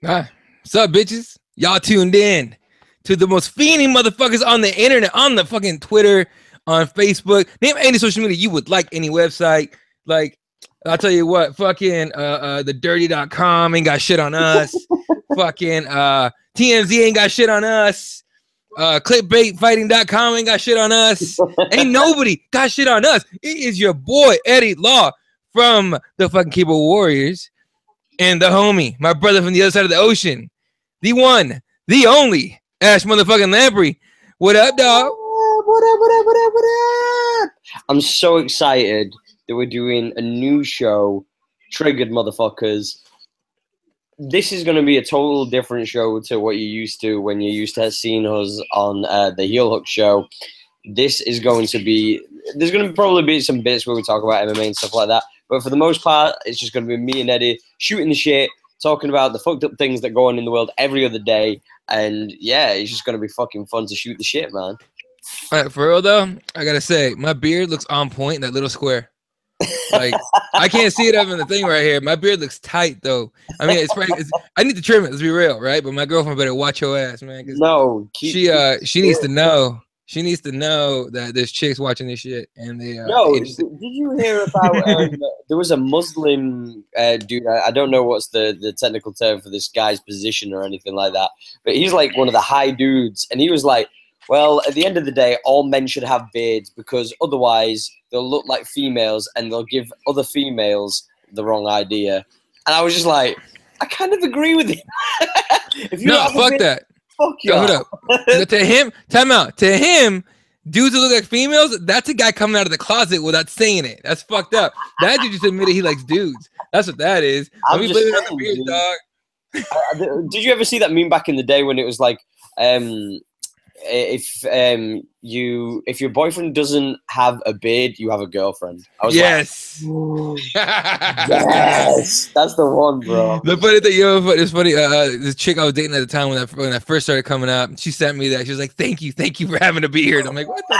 What's up, bitches? Y'all tuned in to the most fiending motherfuckers on the internet, on the fucking Twitter, on Facebook. Name any social media you would like, any website. Like, I'll tell you what, fucking thedirty.com ain't got shit on us. Fucking TMZ ain't got shit on us. Clickbaitfighting.com ain't got shit on us. Ain't nobody got shit on us. It is your boy, Eddie Law, from the fucking Keyboard Warriors. And the homie, my brother from the other side of the ocean, the one, the only, Ash motherfucking Lamprey. What up, dog? What up? I'm so excited that we're doing a new show, Triggered Motherfuckers. This is going to be a total different show to what you're used to when you're used to seeing us on the Heel Hook show. This is going to be, there's going to probably be some bits where we talk about MMA and stuff like that. But for the most part, it's just going to be me and Eddie shooting the shit, talking about the fucked up things that go on in the world every other day. And yeah, it's just going to be fucking fun to shoot the shit, man. All right, for real though, I gotta say, my beard looks on point in that little square. Like, I can't see it up in the thing right here. My beard looks tight though. I mean, I need to trim it. Let's be real, right? But my girlfriend better watch your ass, man. No, she needs to know. She needs to know that there's chicks watching this shit, and they. Did you hear about? There was a Muslim dude. I don't know what's the technical term for this guy's position or anything like that, but he's like one of the high dudes, and he was like, "Well, at the end of the day, all men should have beards because otherwise they'll look like females, and they'll give other females the wrong idea." And I was just like, I kind of agree with him. If you fuck that. Fuck you. Hold up. To him, time out. To him, dudes who look like females, that's a guy coming out of the closet without saying it. That's fucked up. That dude just admitted he likes dudes. That's what that is. Let me blame it on the beard, dog. Did you ever see that meme back in the day when it was like, if your boyfriend doesn't have a beard, you have a girlfriend? I was yes. Like, yes, that's the one, bro. The funny thing, it's funny. This chick I was dating at the time when I first started coming up, she sent me that. She was like, "Thank you for having a beard." I'm like, "What the?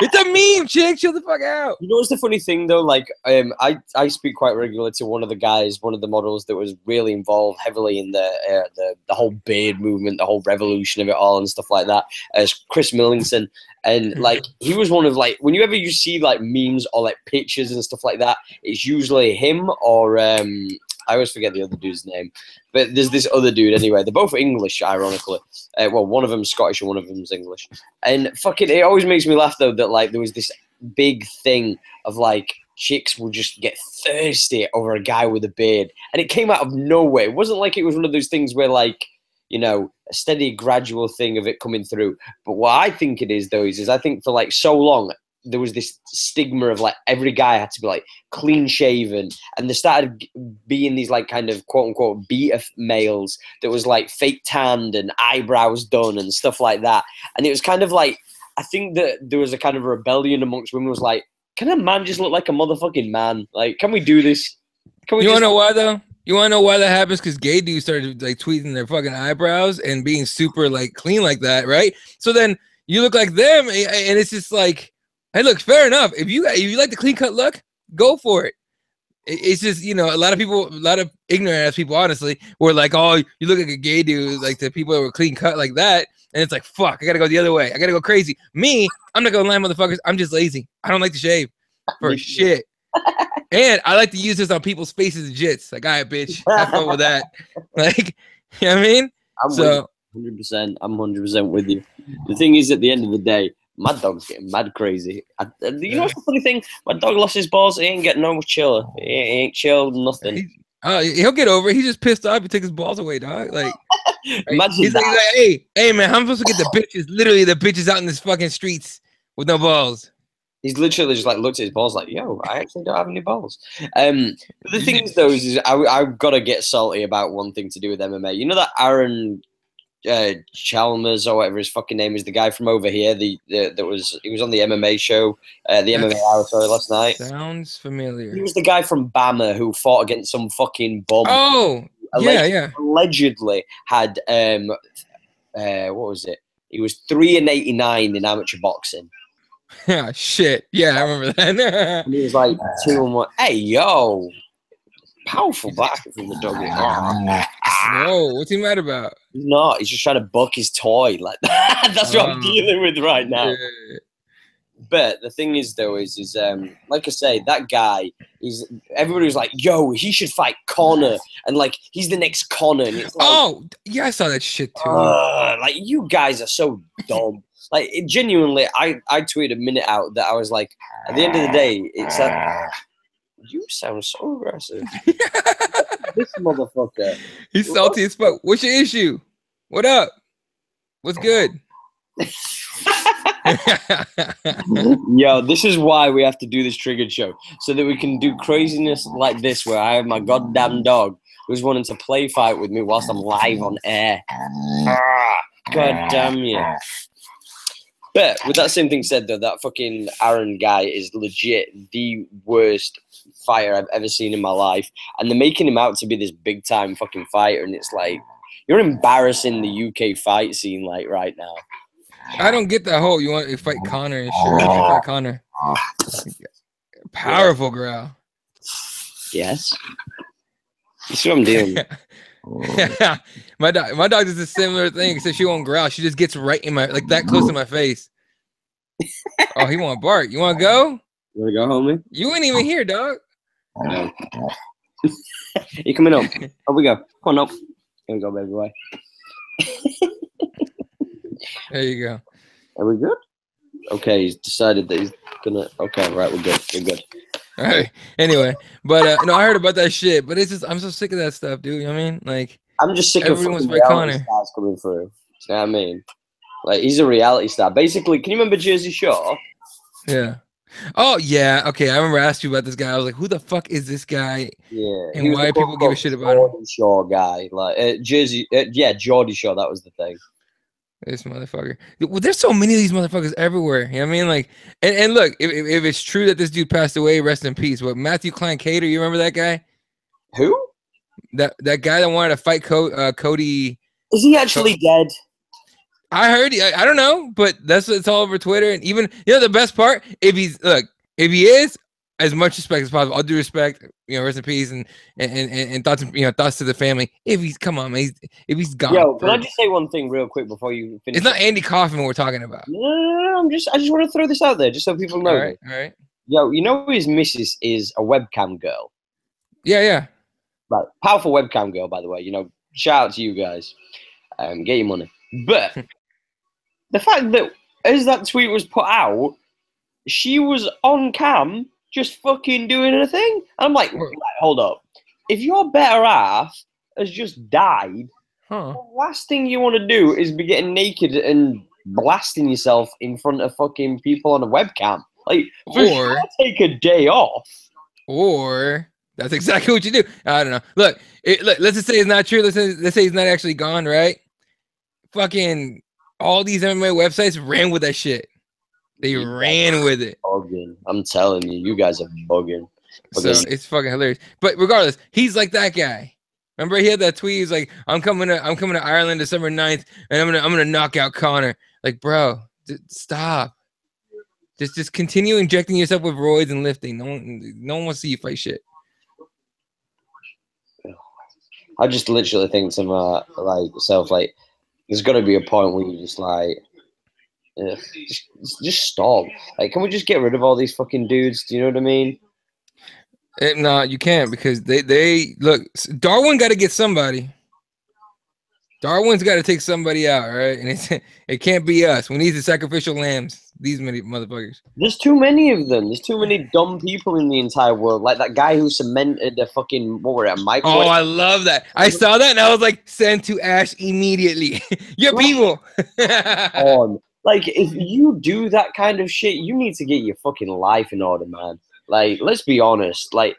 It's a meme, chick. Chill the fuck out." You know what's the funny thing though? Like, I speak quite regularly to one of the models that was really involved heavily in the whole beard movement, the whole revolution of it all, and stuff like that. As Chris Millington. And like he was one of like whenever you see like memes or like pictures and stuff like that, it's usually him or I always forget the other dude's name, but there's this other dude anyway. They're both English, ironically. Well, one of them's Scottish and one of them's English. And fucking, it always makes me laugh though that like there was this big thing of like chicks will just get thirsty over a guy with a beard, and it came out of nowhere. It wasn't like it was one of those things where like, you know, a steady, gradual thing of it coming through. But what I think it is, though, is I think for like so long, there was this stigma of like every guy had to be like clean shaven, and there started being these like kind of quote unquote beta males that was like fake tanned and eyebrows done and stuff like that. And it was kind of like, I think that there was a kind of rebellion amongst women. Was like, can a man just look like a motherfucking man? Like, can we do this? Can we? You wanna know why though? You want to know why that happens? Because gay dudes started like tweeting their fucking eyebrows and being super like clean like that, right? So then you look like them, and it's just like, hey, look, fair enough. If you like the clean cut look, go for it. It's just, you know, a lot of ignorant ass people, honestly, were like, oh, you look like a gay dude, like the people that were clean cut like that, and it's like, fuck, I gotta go the other way. I gotta go crazy. Me, I'm not gonna lie, motherfuckers. I'm just lazy. I don't like to shave for shit. And I like to use this on people's faces and jits. Like, all right, bitch, have fun with that. Like, you know what I mean? I'm 100%. I'm 100% with you. The thing is, at the end of the day, my dog's getting mad crazy. You know what's the funny thing? My dog lost his balls. He ain't getting no chiller. He ain't chilled, nothing. He'll get over it. He's just pissed off. He took his balls away, dog. Like, he's like, hey, man, I'm supposed to get the bitches. Literally, the bitches out in this fucking streets with no balls. He's literally just like looked at his balls like, yo, I actually don't have any balls. But the thing is, though, is I've got to get salty about one thing to do with MMA. You know that Aaron Chalmers or whatever his fucking name is, the guy from over here, he was on the MMA show, the MMA Hour, sorry, last night. Sounds familiar. He was the guy from Bama who fought against some fucking bum. Oh, yeah. Allegedly had what was it? He was 3-89 in amateur boxing. Yeah, shit. Yeah, I remember that. And he was like 2-1. Hey, yo. Powerful back from the doggy. Whoa, what's he mad about? He's not. He's just trying to buck his toy. Like that's what I'm dealing with right now. Yeah. But the thing is, though, is like I say, that guy is. Everybody was like, "Yo, he should fight Connor," and like he's the next Connor. And it's like, oh, yeah, I saw that shit too. Like you guys are so dumb. Like genuinely, I tweeted a minute out that I was like, at the end of the day, it's that you sound so aggressive. This motherfucker. He's salty as fuck. What's your issue? What up? What's good? Yo, this is why we have to do this triggered show, so that we can do craziness like this where I have my goddamn dog who's wanting to play fight with me whilst I'm live on air. God damn you. But with that same thing said, though, that fucking Aaron guy is legit the worst fighter I've ever seen in my life, and they're making him out to be this big time fucking fighter, and it's like you're embarrassing the UK fight scene like right now. I don't get that whole you want to fight Connor and shit. Fight Connor. Powerful growl. Yes. That's what I'm doing. my dog does a similar thing, except she won't growl. She just gets right in my like that close to my face. Oh, he want to bark. You want to go? You want to go, homie? You ain't even here, dog. No. You coming up? Up we go. Come on up. Here we go, baby boy. There you go. Are we good? Okay, he's decided that he's gonna. Okay, right, we're good. We're good. All right. Anyway, but no, I heard about that shit. But it's just I'm so sick of that stuff, dude. You know what I mean? Like I'm just sick of fucking reality stars coming through. You know what I mean? Like he's a reality star. Basically, can you remember Jersey Shore? Yeah. Oh yeah. Okay, I remember asking you about this guy. I was like, who the fuck is this guy? Yeah. And why people give a shit about him? Geordie Shore guy, like Jersey. Yeah, Geordie Shore. That was the thing. This motherfucker. Well, there's so many of these motherfuckers everywhere. You know what I mean? Like, and look, if it's true that this dude passed away, rest in peace. But Matthew Klein Cater, you remember that guy? Who? That guy that wanted to fight Cody. Is he actually dead? I heard. I don't know, but it's all over Twitter. And even the best part, if he is, as much respect as possible. All due respect, rest in peace, and thoughts, thoughts to the family. If he's man, if he's gone. Yo, can I just say one thing real quick before you finish? It's not Andy Kaufman we're talking about. No, I just want to throw this out there, just so people know. All right. Yo, you know his missus is a webcam girl. Yeah. Right, powerful webcam girl, by the way. Shout out to you guys. Get your money. But the fact that as that tweet was put out, she was on cam. Just fucking doing a thing. I'm like, hold up. If your better half has just died, the last thing you want to do is be getting naked and blasting yourself in front of fucking people on a webcam. Like, or take a day off. Or that's exactly what you do. I don't know. Look, let's just say it's not true. Let's say he's not actually gone, right? Fucking all these MMA websites ran with that shit. They ran with it. Bugging. I'm telling you, you guys are bugging. So it's fucking hilarious. But regardless, he's like that guy. Remember, he had that tweet. He's like, "I'm coming to Ireland December 9th, and I'm gonna knock out Connor." Like, bro, stop. Just continue injecting yourself with roids and lifting. No one wants to see you fight shit. I just literally think to myself, like, there's got to be a point where you just like. Yeah, just stop. Like, can we just get rid of all these fucking dudes? Do you know what I mean? No, you can't, because they look. Darwin got to get somebody. Darwin's got to take somebody out, right? And it can't be us. We need the sacrificial lambs. These many motherfuckers. There's too many of them. There's too many dumb people in the entire world. Like that guy who cemented a fucking a microwave. Oh, I love that. I saw that and I was like, send to Ash immediately. Your people. Like, if you do that kind of shit, you need to get your fucking life in order, man. Like, let's be honest. Like,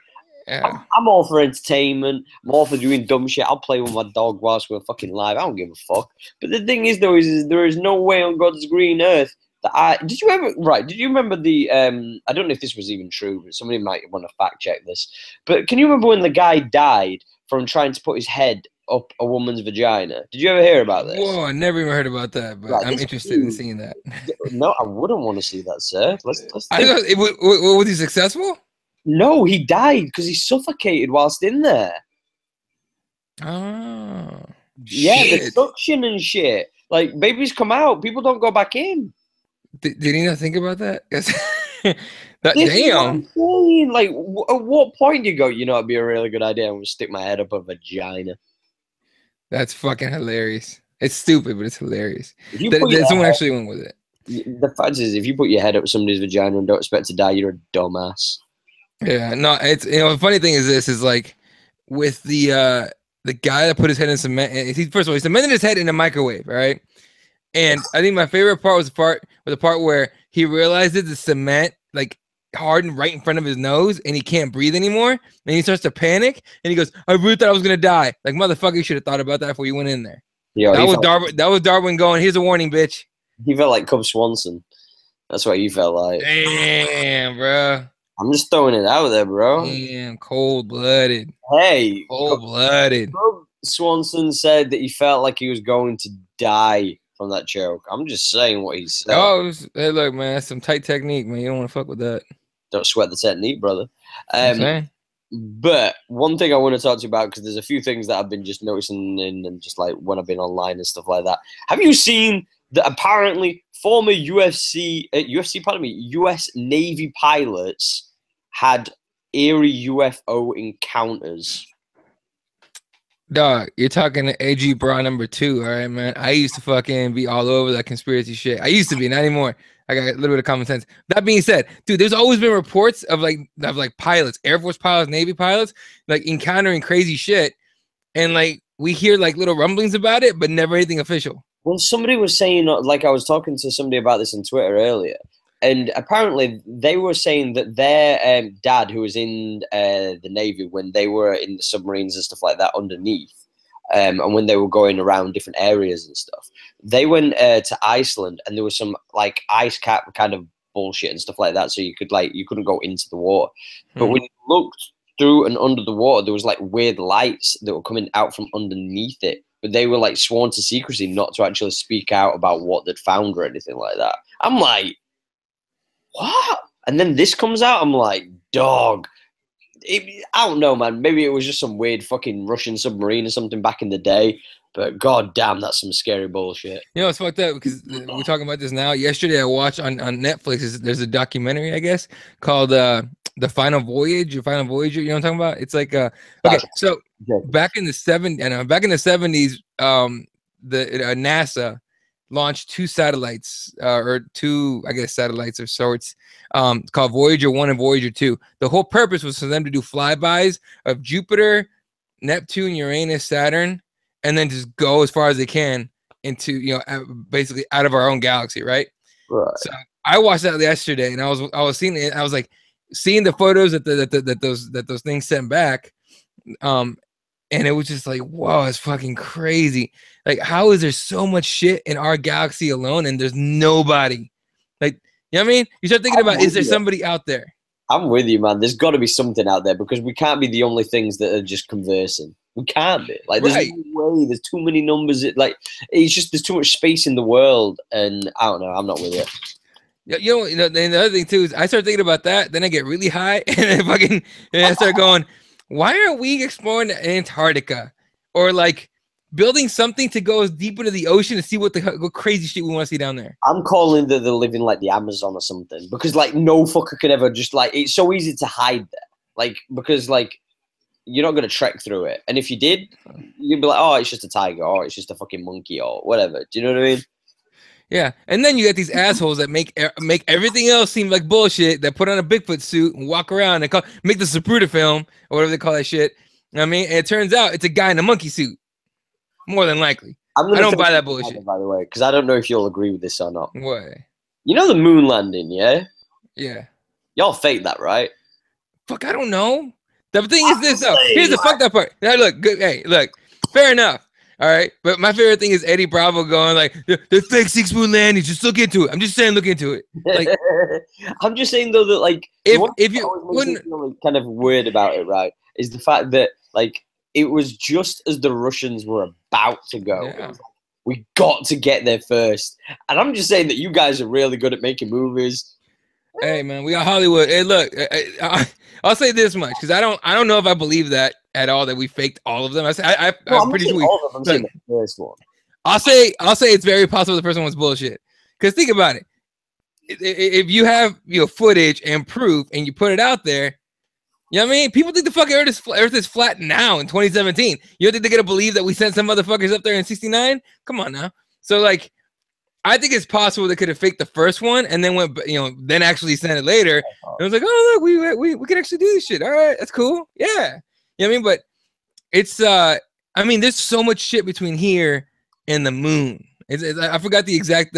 yeah. I'm all for entertainment. I'm all for doing dumb shit. I'll play with my dog whilst we're fucking live. I don't give a fuck. But the thing is, though, is there is no way on God's green earth that did you remember the, I don't know if this was even true, but somebody might want to fact check this. But can you remember when the guy died from trying to put his head up a woman's vagina? Did you ever hear about this? Whoa, I never even heard about that, but I'm interested in seeing that. No, I wouldn't want to see that, sir. Let's was he successful? No, he died because he suffocated whilst in there. Oh, Yeah, the shit. suction and shit. Like babies come out, people don't go back in. Did he not think about that? That This is what damn. I'm saying. Like, at what point do you go, you know, it'd be a really good idea. I'm gonna stick my head up a vagina. That's fucking hilarious. It's stupid, but it's hilarious. If you That, put your that someone head, actually went with it. the fact is, if you put your head up somebody's vagina and don't expect to die, you're a dumbass. Yeah, no, it's the funny thing is this is like with the guy that put his head in cement. First of all, he cemented his head in a microwave, all right? And I think my favorite part was the part where he realizes the cement like hardened right in front of his nose and he can't breathe anymore. And he starts to panic and he goes, I really thought I was gonna die. Like motherfucker, you should have thought about that before you went in there. Yo, That was Darwin. That was Darwin going, here's a warning, bitch. he felt like Cub Swanson. That's what you felt like. Damn, bro. I'm just throwing it out there, bro. Damn, cold-blooded. Hey, Cold-blooded. Cub Swanson said that he felt like he was going to die from that joke. I'm just saying what he said. Oh, hey, look, man, that's some tight technique, man. You don't want to fuck with that. Don't sweat the technique, brother. I'm saying. But one thing I want to talk to you about, because there's a few things that I've been just noticing and just like when I've been online and stuff like that. Have you seen that apparently former US Navy pilots had eerie UFO encounters? Dog, you're talking to AG Bra number 2, all right, man. I used to fucking be all over that conspiracy shit. I used to be, not anymore. I got a little bit of common sense. That being said, dude, there's always been reports of like pilots, Air Force pilots, Navy pilots, like encountering crazy shit, and like we hear like little rumblings about it, but never anything official. Well, somebody was saying, like I was talking to somebody about this on Twitter earlier, and apparently they were saying that their dad, who was in the Navy when they were in the submarines and stuff like that underneath, and when they were going around different areas and stuff, they went to Iceland and there was some like ice cap kind of bullshit and stuff like that. So you couldn't go into the water. But when you looked through and under the water, there was like weird lights that were coming out from underneath it. But they were like sworn to secrecy not to actually speak out about what they'd found or anything like that. I'm like, what? And then this comes out. I'm like, dog. I don't know, man. Maybe it was just some weird fucking Russian submarine or something back in the day. But god damn, that's some scary bullshit. You know, it's fucked up because we're talking about this now. Yesterday, I watched on Netflix. There's a documentary, I guess, called The Final Voyage or Final Voyager. You know what I'm talking about? It's like okay, so back in the 70s, the NASA launched 2 satellites or 2, I guess, satellites of sorts called Voyager 1 and Voyager 2. The whole purpose was for them to do flybys of Jupiter, Neptune, Uranus, Saturn, and then just go as far as they can into, you know, basically out of our own galaxy, right? Right. So I watched that yesterday, and I was seeing it. I was like seeing the photos that those things sent back, and it was just like, whoa, it's fucking crazy. Like, how is there so much shit in our galaxy alone, and there's nobody? Like, you know what I mean? You start thinking about, is there somebody out there? I'm with you, man. There's got to be something out there because we can't be the only things that are just conversing. We can't be. Like, there's no way. There's too many numbers. It's just there's too much space in the world, and I don't know. I'm not with it. You know, and the other thing too is I start thinking about that. Then I get really high, and I start going, why aren't we exploring Antarctica or like building something to go deep into the ocean to see what crazy shit we want to see down there? I'm calling that they're living like the Amazon or something because like no fucker can ever just like, it's so easy to hide there. Like, because like you're not going to trek through it. And if you did, you'd be like, oh, it's just a tiger or it's just a fucking monkey or whatever. Do you know what I mean? Yeah. And then you get these assholes that make everything else seem like bullshit, that put on a Bigfoot suit and walk around and make the Zapruder film or whatever they call that shit. You know what I mean? And it turns out it's a guy in a monkey suit. More than likely. I don't buy that bullshit. By the way, because I don't know if you'll agree with this or not. What? You know the moon landing, yeah? Yeah. Y'all fake that, right? Fuck, I don't know. The thing is this, though. Here's the fucked up part. Now, look, good. Hey, look. Fair enough. All right. But my favorite thing is Eddie Bravo going like, the fake 6-moon landing. Just look into it. I'm just saying, look into it. Like, I'm just saying, though, that, like, if you wouldn't feel kind of weird about it, right, is the fact that, like, it was just as the Russians were about to go. Yeah. We got to get there first. And I'm just saying that you guys are really good at making movies. Hey man, we got Hollywood. Hey, look, I'll say this much because I don't know if I believe that at all that we faked all of them. No, I'm I'm not pretty saying sure we. all of them. I'm saying Look, the first one. I'll say it's very possible the first one was bullshit. Because think about it. If you have footage and proof and you put it out there, you know what I mean? People think the fucking Earth is flat now in 2017. You don't think they're gonna believe that we sent some motherfuckers up there in '69? Come on now. So like, I think it's possible they could have faked the first one and then went, then actually sent it later. And it was like, oh look, we can actually do this shit. All right, that's cool. Yeah, you know what I mean? But it's I mean, there's so much shit between here and the moon. I forgot the exact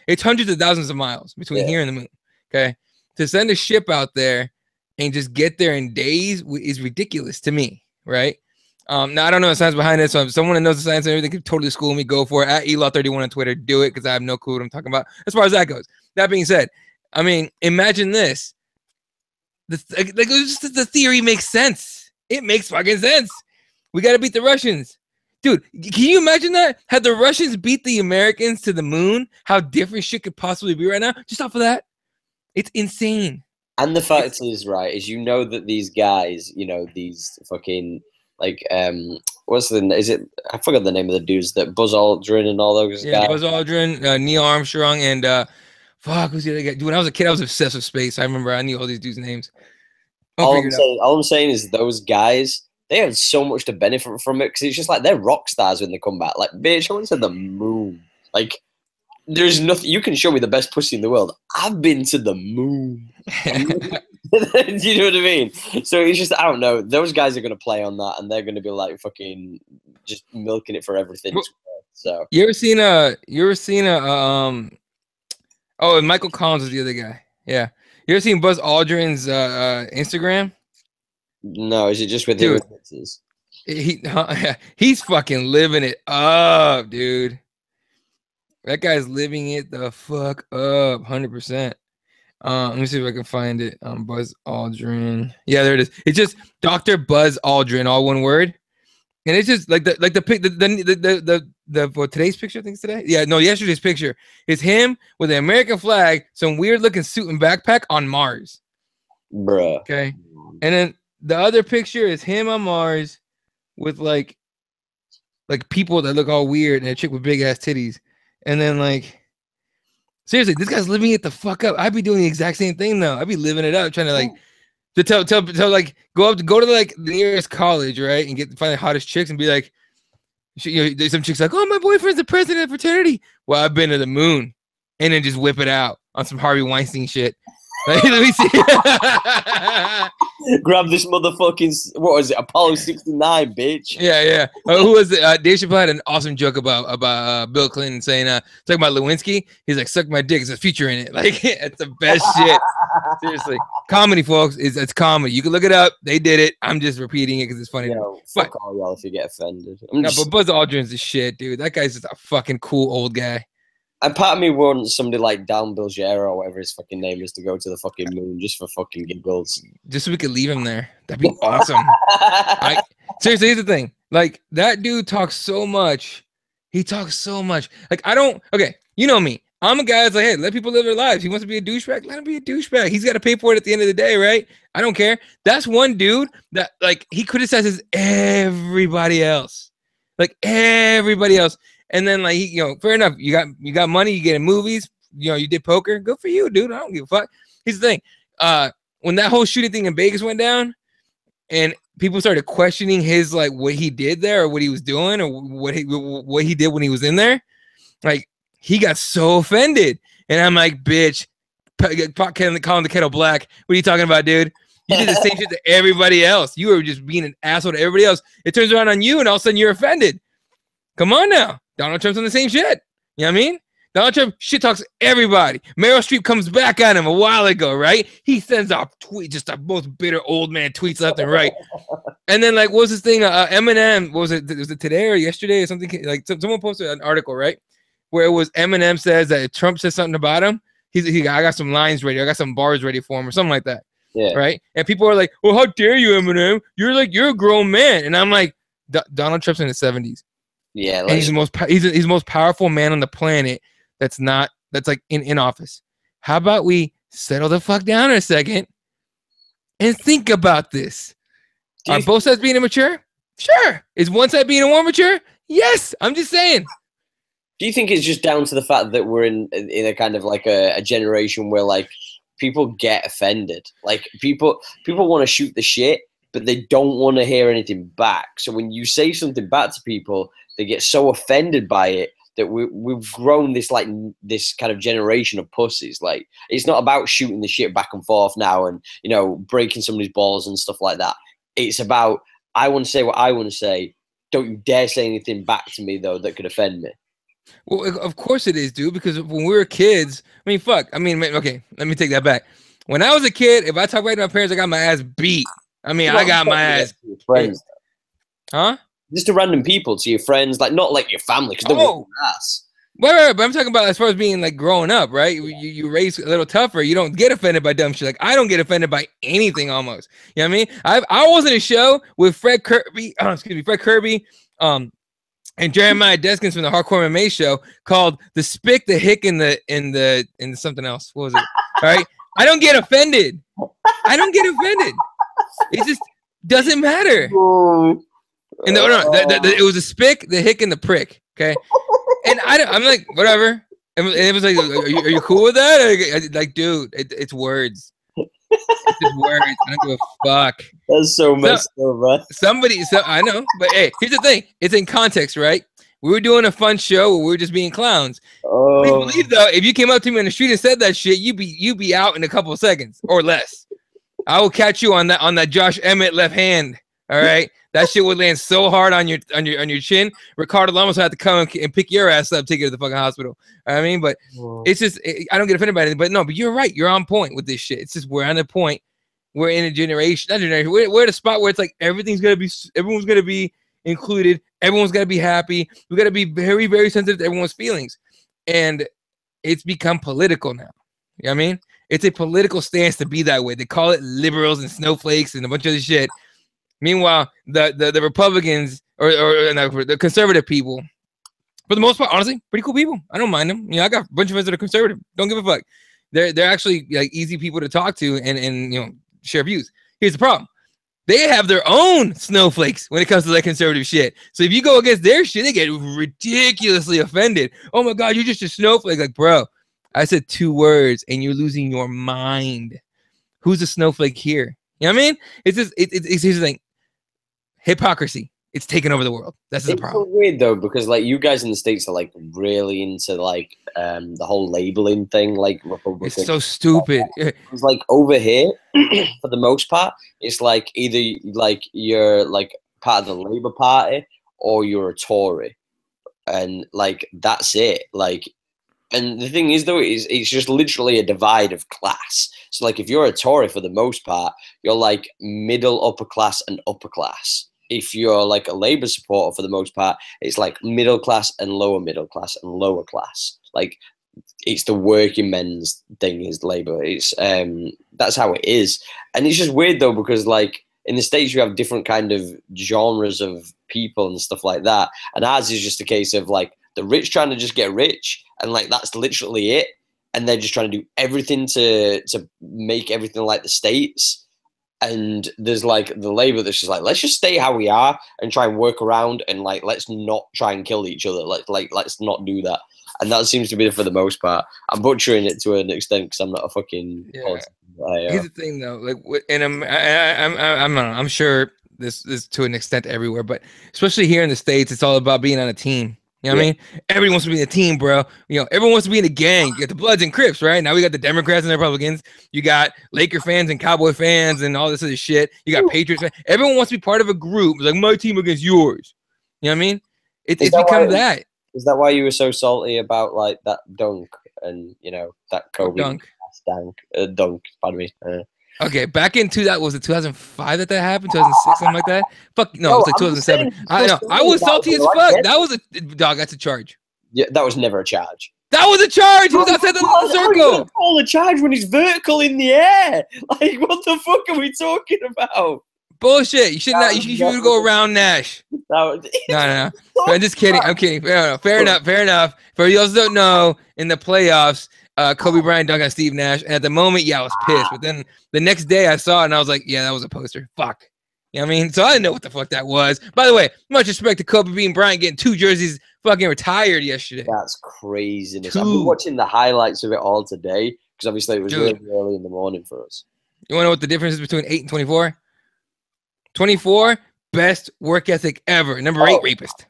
it's hundreds of thousands of miles between here and the moon. Okay, to send a ship out there and just get there in days is ridiculous to me, right? Now I don't know the science behind it, so if someone that knows the science and everything can totally school me, go for it. At Elaw31 on Twitter, do it because I have no clue what I'm talking about as far as that goes. That being said, I mean, imagine this. The theory makes sense. It makes fucking sense. We got to beat the Russians. Dude, can you imagine that? Had the Russians beat the Americans to the moon, how different shit could possibly be right now? Just off of that, it's insane. And the fact is, right, is that these guys, these fucking like is it? I forgot the name of the dudes that Buzz Aldrin and all those guys. Buzz Aldrin, Neil Armstrong, and fuck, who's the other guy? Dude, when I was a kid, I was obsessed with space. I remember I knew all these dudes' names. All I'm saying is those guys, they had so much to benefit from it because it's just like they're rock stars when they come back. Like, bitch, I went to the moon. Like, there's nothing. You can show me the best pussy in the world. I've been to the moon. Do you know what I mean? So it's just, I don't know. Those guys are going to play on that, and they're going to be like fucking just milking it for everything. So you ever seen oh, and Michael Collins is the other guy. Yeah. You ever seen Buzz Aldrin's Instagram? No, is it just with him? He's fucking living it up, dude. That guy's living it the fuck up, 100%. Let me see if I can find it. Buzz Aldrin. Yeah, there it is. It's just Dr. Buzz Aldrin, all one word. And it's just like the for today's picture, I think it's today. Yeah, no, yesterday's picture is him with the American flag, some weird looking suit and backpack on Mars. Bruh. Okay. And then the other picture is him on Mars with like people that look all weird and a chick with big ass titties. And then like seriously, this guy's living it the fuck up. I'd be doing the exact same thing though. I'd be living it up, trying to like to tell like go to like the nearest college, right, and find the hottest chicks and be like, there's some chicks like, oh, my boyfriend's the president of fraternity. Well, I've been to the moon, and then just whip it out on some Harvey Weinstein shit. Like, let me see. Grab this motherfucking, what was it, Apollo 69, bitch. Yeah. Who was it? Dave Chappelle had an awesome joke about Bill Clinton saying, talking about Lewinsky. He's like, suck my dick. There's a feature in it. Like, it's the best shit. Seriously. Comedy, folks. It's comedy. You can look it up. They did it. I'm just repeating it because it's funny. Fuck all y'all if you get offended. But Buzz Aldrin's the shit, dude. That guy's just a fucking cool old guy. And part of me wants somebody like Dan Bilzerian or whatever his fucking name is to go to the fucking moon just for fucking giggles. Just so we could leave him there. That'd be awesome. Seriously, here's the thing. Like, that dude talks so much. He talks so much. Like, okay, you know me. I'm a guy that's like, hey, let people live their lives. He wants to be a douchebag. Let him be a douchebag. He's got to pay for it at the end of the day, right? I don't care. That's one dude that, like, he criticizes everybody else. Like, everybody else. And then, like, fair enough. You got money. You get in movies. You did poker. Good for you, dude. I don't give a fuck. Here's the thing. When that whole shooting thing in Vegas went down, and people started questioning his like what he did there, or what he was doing, or what he did when he was in there, like he got so offended. And I'm like, bitch, calling the kettle black. What are you talking about, dude? You did the same shit to everybody else. You were just being an asshole to everybody else. It turns around on you, and all of a sudden you're offended. Come on now. Donald Trump's on the same shit. You know what I mean? Donald Trump shit talks everybody. Meryl Streep comes back at him a while ago, right? He sends off tweets, just the most bitter old man tweets left and right. And then, like, what was this thing? Eminem, what was it? Was it today or yesterday or something? Like, someone posted an article, right? Where it was Eminem says that if Trump says something about him, I got some lines ready. I got some bars ready for him or something like that. Yeah. Right? And people are like, well, how dare you, Eminem? You're a grown man. And I'm like, Donald Trump's in his 70s. Yeah, like, and he's the most powerful man on the planet that's like in office. How about we settle the fuck down a second and think about this. Are both sides being immature? Sure. Is one side being more mature? Yes. I'm just saying. Do you think it's just down to the fact that we're in a kind of like a generation where like people get offended? Like people want to shoot the shit, but they don't want to hear anything back. So when you say something back to people, they get so offended by it that we've grown this like this kind of generation of pussies. Like it's not about shooting the shit back and forth now and, you know, breaking somebody's balls and stuff like that. It's about, I want to say what I want to say. Don't you dare say anything back to me though that could offend me. Well, of course it is, dude, because when we were kids, I mean, fuck. I mean, okay, let me take that back. When I was a kid, if I talk right to my parents, I got my ass beat. I mean, I got my ass. Friends. Huh? Just to random people, to your friends, like not like your family, because they're whooping ass. Right, but I'm talking about as far as being like growing up, right? You raise a little tougher. You don't get offended by dumb shit. Like I don't get offended by anything almost. You know what I mean? I was in a show with Fred Kirby, and Jeremiah Deskins from the Hardcore MMA show called "The Spick, the Hick, and the something else." What was it? All right, I don't get offended. I don't get offended. It just doesn't matter. And it was a spick, the hick, and the prick. Okay, and I'm like, whatever. And it was like, are you cool with that? Like, dude, it's words. It's just words. I don't give a fuck. That's so messed up, man. I know, but hey, here's the thing. It's in context, right? We were doing a fun show where we were just being clowns. Oh. Please believe though, if you came up to me on the street and said that shit, you'd be out in a couple of seconds or less. I will catch you on that Josh Emmett left hand. All right, that shit would land so hard on your chin. Ricardo Lamos had to come and pick your ass up, take you to the fucking hospital. I mean, but it's just I don't get offended by it. But no, but you're right. You're on point with this shit. It's just we're on the point. We're in a generation. Not generation. We're at a spot where it's like everyone's gonna be included. Everyone's gonna be happy. We gotta be very, very sensitive to everyone's feelings, and it's become political now. You know what I mean? It's a political stance to be that way. They call it liberals and snowflakes and a bunch of other shit. Meanwhile, the Republicans or the conservative people, for the most part, honestly, pretty cool people. I don't mind them. You know, I got a bunch of friends that are conservative. Don't give a fuck. They're actually like easy people to talk to and you know share views. Here's the problem. They have their own snowflakes when it comes to that conservative shit. So if you go against their shit, they get ridiculously offended. Oh my God, you're just a snowflake. Like, bro, I said 2 words and you're losing your mind. Who's a snowflake here? You know what I mean? It's just it's here's the thing. Hypocrisy. It's taken over the world. That's the problem. It's so weird though, because like you guys in the States are like really into like the whole labeling thing, like Republican. It's so stupid. It's like over here, for the most part, it's like either like you're like part of the Labour Party or you're a Tory, and like that's it. Like, and the thing is though, it's just literally a divide of class. So like if you're a Tory for the most part, you're like middle upper class and upper class. If you're like a Labour supporter for the most part, it's like middle class and lower middle class and lower class. Like it's the working men's thing is Labour. It's that's how it is. And it's just weird though, because like in the States you have different kind of genres of people and stuff like that. And ours is just a case of like the rich trying to just get rich, and like that's literally it. And they're just trying to do everything to make everything like the States. And there's like the Labour that's just like, let's just stay how we are and try and work around, and like let's not try and kill each other. Let's not do that. And that seems to be for the most part. I'm butchering it to an extent because I'm not a fucking. Yeah. Here's the thing though, like, and I'm sure this is to an extent everywhere, but especially here in the States, it's all about being on a team. You know what I mean? Everyone wants to be in a team, bro. You know, everyone wants to be in a gang. You got the Bloods and Crips, right? Now we got the Democrats and the Republicans. You got Laker fans and Cowboy fans and all this other shit. You got Patriots fans. Everyone wants to be part of a group. It's like my team against yours. You know what I mean? It's become that. Is that why you were so salty about like that dunk and you know that Kobe dunk? Dunk. Pardon me. Okay, back in 2005 that happened, 2006, something like that. Fuck no, it was like 2007. I know. I was salty as fuck. That was a dog. That's a charge. Yeah, that was never a charge. That was a charge. He was outside the circle. Call a charge when he's vertical in the air. Like, what the fuck are we talking about? Bullshit. You should not. You should go around Nash. No. I'm just kidding. I'm kidding. Fair enough. For those who don't know, in the playoffs, Kobe Bryant dunked on Steve Nash, and at the moment, I was pissed. But then the next day, I saw it, and I was like, yeah, that was a poster. Fuck. You know what I mean? So I didn't know what the fuck that was. By the way, much respect to Kobe Bean Bryant getting 2 jerseys fucking retired yesterday. That's craziness. I've been watching the highlights of it all today because obviously it was really early in the morning for us. You want to know what the difference is between 8 and 24? 24, best work ethic ever. Number 8, rapist.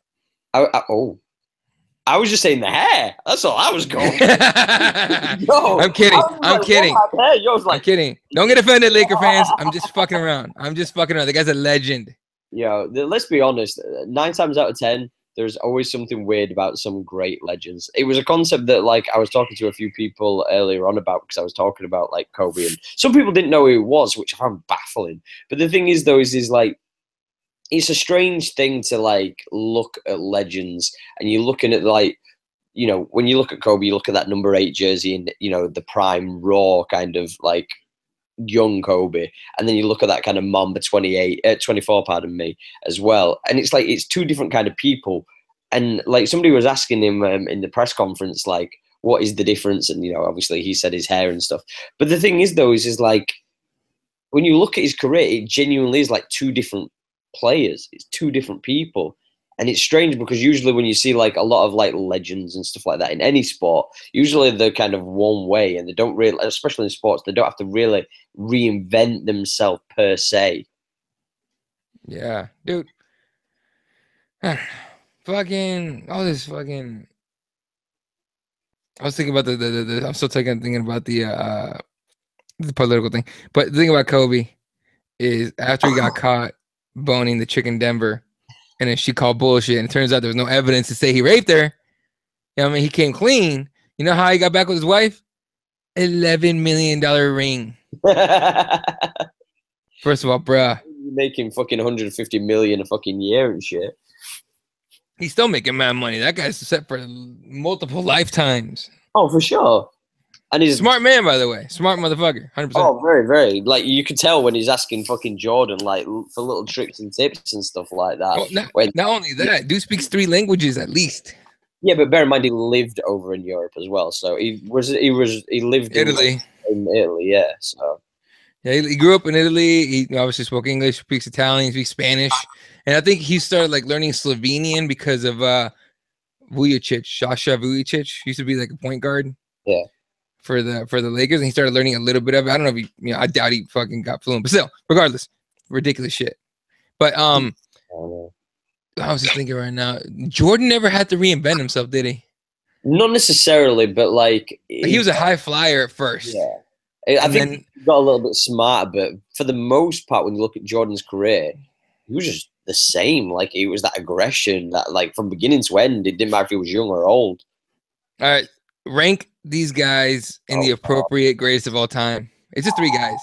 I was just saying the hair. That's all I was going. I'm kidding. I'm kidding. I'm kidding. Don't get offended, Laker fans. I'm just fucking around. The guy's a legend. Yo, let's be honest. 9 times out of 10, there's always something weird about some great legends. It was a concept that, like, I was talking to a few people earlier on about because I was talking about, like, Kobe. And some people didn't know who he was, which I found baffling. But the thing is, though, is like, it's a strange thing to, like, look at legends and you're looking at, like, you know, when you look at Kobe, you look at that number 8 jersey and, you know, the prime raw kind of, like, young Kobe. And then you look at that kind of Mamba 24, pardon me, as well. And it's like, it's 2 different kind of people. And, like, somebody was asking him in the press conference, like, what is the difference? And, you know, obviously he said his hair and stuff. But the thing is, though, is like, when you look at his career, it genuinely is like 2 different players. It's 2 different people. And it's strange because usually when you see like a lot of like legends and stuff like that in any sport, usually they're kind of one way and they don't really, especially in sports, they don't have to really reinvent themselves per se. Yeah, dude. Fucking all this fucking. I was thinking about the I'm still thinking about the political thing. But the thing about Kobe is after he got caught boning the chick in Denver, and then she called bullshit, and it turns out there was no evidence to say he raped her. You know what I mean? He came clean. You know how he got back with his wife? $11 million ring. First of all, bruh. You're making fucking $150 million a fucking year and shit. He's still making mad money. That guy's set for multiple lifetimes. Oh, for sure. And he's smart man, by the way. Smart motherfucker. 100%. Oh, very, very. Like, you could tell when he's asking fucking Jordan, like, for little tricks and tips and stuff like that. Well, not only that, dude speaks 3 languages at least. Yeah, but bear in mind he lived over in Europe as well. So he lived Italy. In Italy, yeah. So yeah, he grew up in Italy. He obviously spoke English, speaks Italian, speaks Spanish, and I think he started like learning Slovenian because of Vujacic, Sasha Vujacic. Used to be like a point guard. Yeah. For the Lakers, and he started learning a little bit of it. I don't know if he, I doubt he fucking got fluent, but still, regardless, ridiculous shit. But I was just thinking right now, Jordan never had to reinvent himself, did he? Not necessarily, but like he was a high flyer at first. Yeah, I think he got a little bit smarter, but for the most part, when you look at Jordan's career, he was just the same. Like, it was that aggression that, like, from beginning to end, it didn't matter if he was young or old. All right, rank these guys in the appropriate greatest of all time. It's just 3 guys.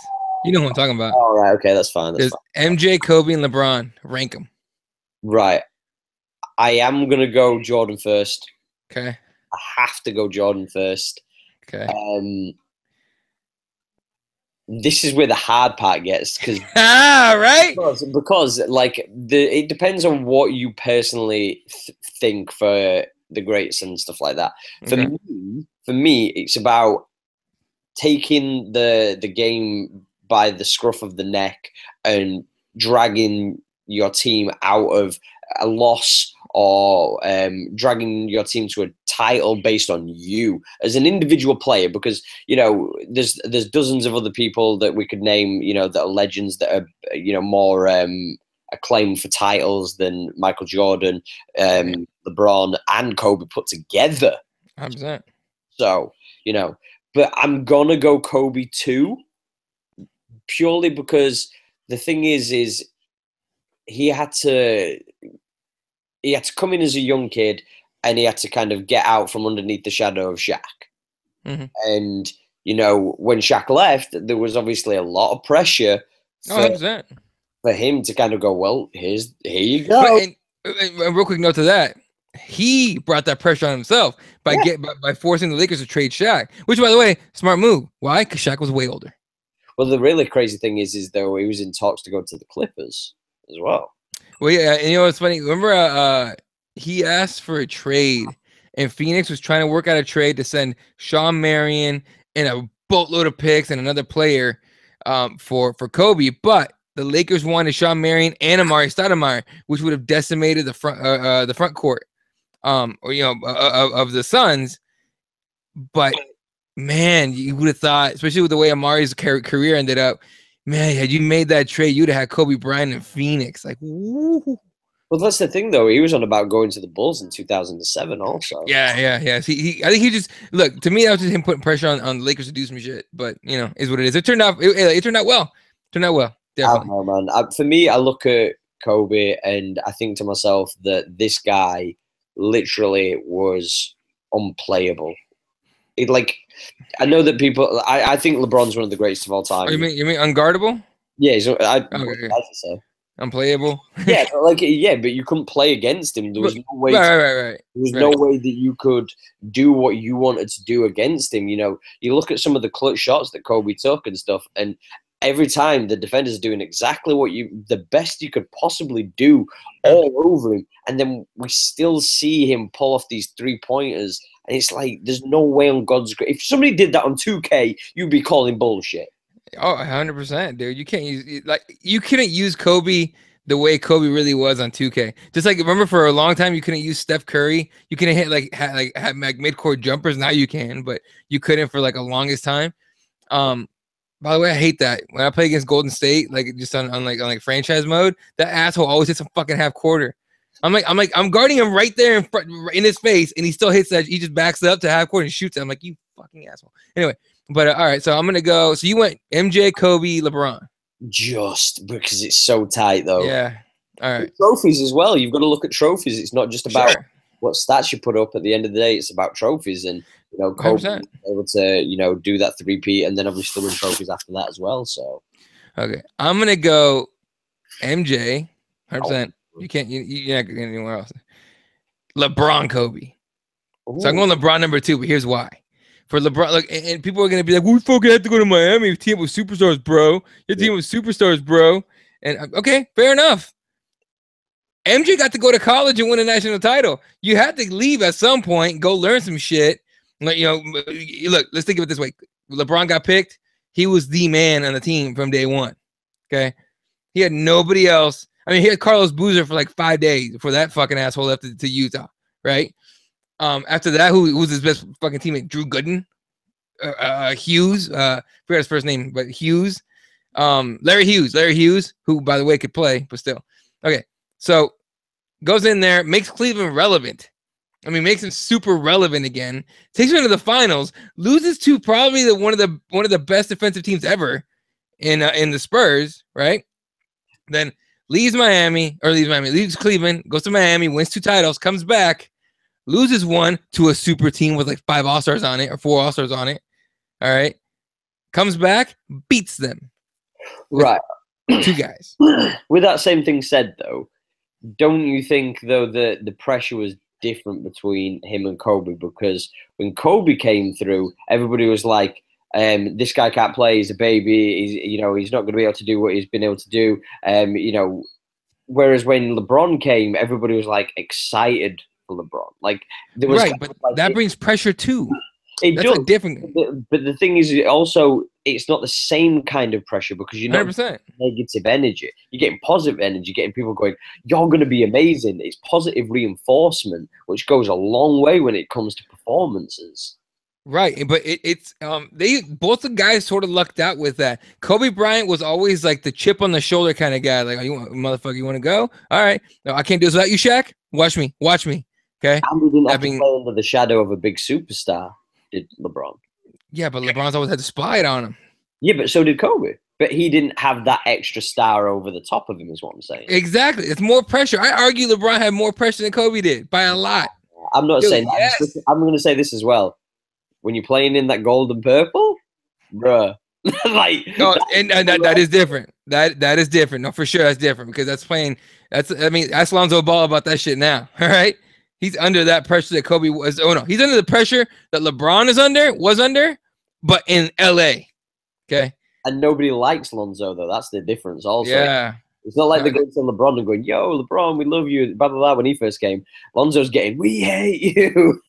You know who I'm talking about. All right, okay, that's fine. There's MJ, Kobe, and LeBron. Rank them. Right. I am going to go Jordan first. Okay. I have to go Jordan first. Okay. This is where the hard part gets, because right? Because like it depends on what you personally think for the greats and stuff like that. For me, it's about taking the game by the scruff of the neck and dragging your team out of a loss, or dragging your team to a title based on you as an individual player. Because, you know, there's dozens of other people that we could name, you know, that are legends that are, you know, more acclaimed for titles than Michael Jordan, LeBron, and Kobe put together. 100%. So, you know, but I'm gonna go Kobe too, purely because the thing is he had to come in as a young kid, and he had to kind of get out from underneath the shadow of Shaq. Mm-hmm. And, you know, when Shaq left, there was obviously a lot of pressure for him to kind of go, well, here you go. And real quick note to that, he brought that pressure on himself by forcing the Lakers to trade Shaq, which, by the way, smart move. Why? Because Shaq was way older. Well, the really crazy thing is though he was in talks to go to the Clippers as well. Well, yeah, and you know what's funny? Remember, he asked for a trade, and Phoenix was trying to work out a trade to send Sean Marion and a boatload of picks and another player, for Kobe. But the Lakers wanted Sean Marion and Amari Stoudemire, which would have decimated the front court, or of the Suns. But man, you would have thought, especially with the way Amari's career ended up. Man, had you made that trade, you'd have had Kobe Bryant in Phoenix. Like, woo. Well, that's the thing, though. He was on about going to the Bulls in 2007 also. Yeah. I think he just, look, to me, that was just him putting pressure on the Lakers to do some shit. But, is what it is. It turned out well. Turned out well, definitely. I don't know, man. For me, I look at Kobe and I think to myself that this guy literally was unplayable. I know that people. I think LeBron's one of the greatest of all time. Oh, you mean unguardable? Yeah, Okay. Unplayable. Yeah, but you couldn't play against him. There was no way. Right. There was no way that you could do what you wanted to do against him. You look at some of the clutch shots that Kobe took and stuff, and every time the defenders are doing exactly the best you could possibly do all over him, and then we still see him pull off these 3-pointers. And it's like, there's no way on God's grace. If somebody did that on 2K, you'd be calling bullshit. Oh, 100%, dude. You can't you couldn't use Kobe the way Kobe really was on 2K. Just like, remember for a long time, you couldn't use Steph Curry. You couldn't hit have mid-court jumpers. Now you can, but you couldn't for like a longest time. By the way, I hate that. When I play against Golden State, like just on franchise mode, that asshole always hits a fucking half quarter. I'm guarding him right there in his face, and he still hits that. He just backs up to half court and shoots it. I'm like, you fucking asshole. Anyway, but all right, so I'm gonna go. So you went MJ, Kobe, LeBron. Just because it's so tight, though. Yeah. All right. And trophies as well. You've got to look at trophies. It's not just about what stats you put up. At the end of the day, it's about trophies, and Kobe was able to do that 3-peat, and then obviously win trophies after that as well. So, okay, I'm gonna go MJ, 100%. You can't. You're not going anywhere else. LeBron, Kobe. Ooh. So I'm going LeBron number 2, but here's why. For LeBron, look, and people are going to be like, "We fucking have to go to Miami. Your team with superstars, bro. Your team with superstars, bro." And okay, fair enough. MJ got to go to college and win a national title. You had to leave at some point, go learn some shit. Like, look, let's think of it this way. LeBron got picked. He was the man on the team from day one. Okay, he had nobody else. I mean, he had Carlos Boozer for like 5 days before that fucking asshole left to Utah, right? After that, who was his best fucking teammate? Drew Gooden, Hughes, forgot his first name, but Hughes, Larry Hughes, who by the way could play, but still. Okay, so goes in there, makes Cleveland relevant. I mean, makes him super relevant again. Takes him to the finals, loses to probably one of the best defensive teams ever in the Spurs, right? Then leaves Cleveland, goes to Miami, wins 2 titles, comes back, loses one to a super team with like 5 All-Stars on it or 4 All-Stars on it. All right. Comes back, beats them. Right. 2 guys. With that same thing said, though, don't you think, though, that the pressure was different between him and Kobe? Because when Kobe came through, everybody was like, this guy can't play. He's a baby. He's not going to be able to do what he's been able to do. Whereas when LeBron came, everybody was like excited for LeBron. Like there was but that brings pressure too. That's a different. But the thing is, also, it's not the same kind of pressure because you're not 100%. Negative energy. You're getting positive energy. Getting people going, "You're going to be amazing." It's positive reinforcement, which goes a long way when it comes to performances. Right, but it's they both the guys sort of lucked out with that. Kobe Bryant was always like the chip on the shoulder kind of guy, like, motherfucker, you want to go? All right, no, I can't do this without you, Shaq. Watch me. Okay, and he didn't have to play under the shadow of a big superstar, did LeBron? Yeah, but LeBron's always had the spotlight on him. Yeah, but so did Kobe. But he didn't have that extra star over the top of him, is what I'm saying. Exactly, it's more pressure. I argue LeBron had more pressure than Kobe did by a lot. I'm not saying that. Yes. I'm going to say this as well. When you're playing in that gold and purple, bruh. and that is different. That is different. No, for sure that's different because that's playing. Ask Lonzo Ball about that shit now. All right, he's under that pressure that Kobe was. Oh no, he's under the pressure that LeBron was under, but in LA. Okay, And nobody likes Lonzo though. That's the difference. Also, Yeah. it's not like they're going to LeBron and going, "Yo, LeBron, we love you." Blah blah blah. When he first came, Lonzo's getting, "We hate you."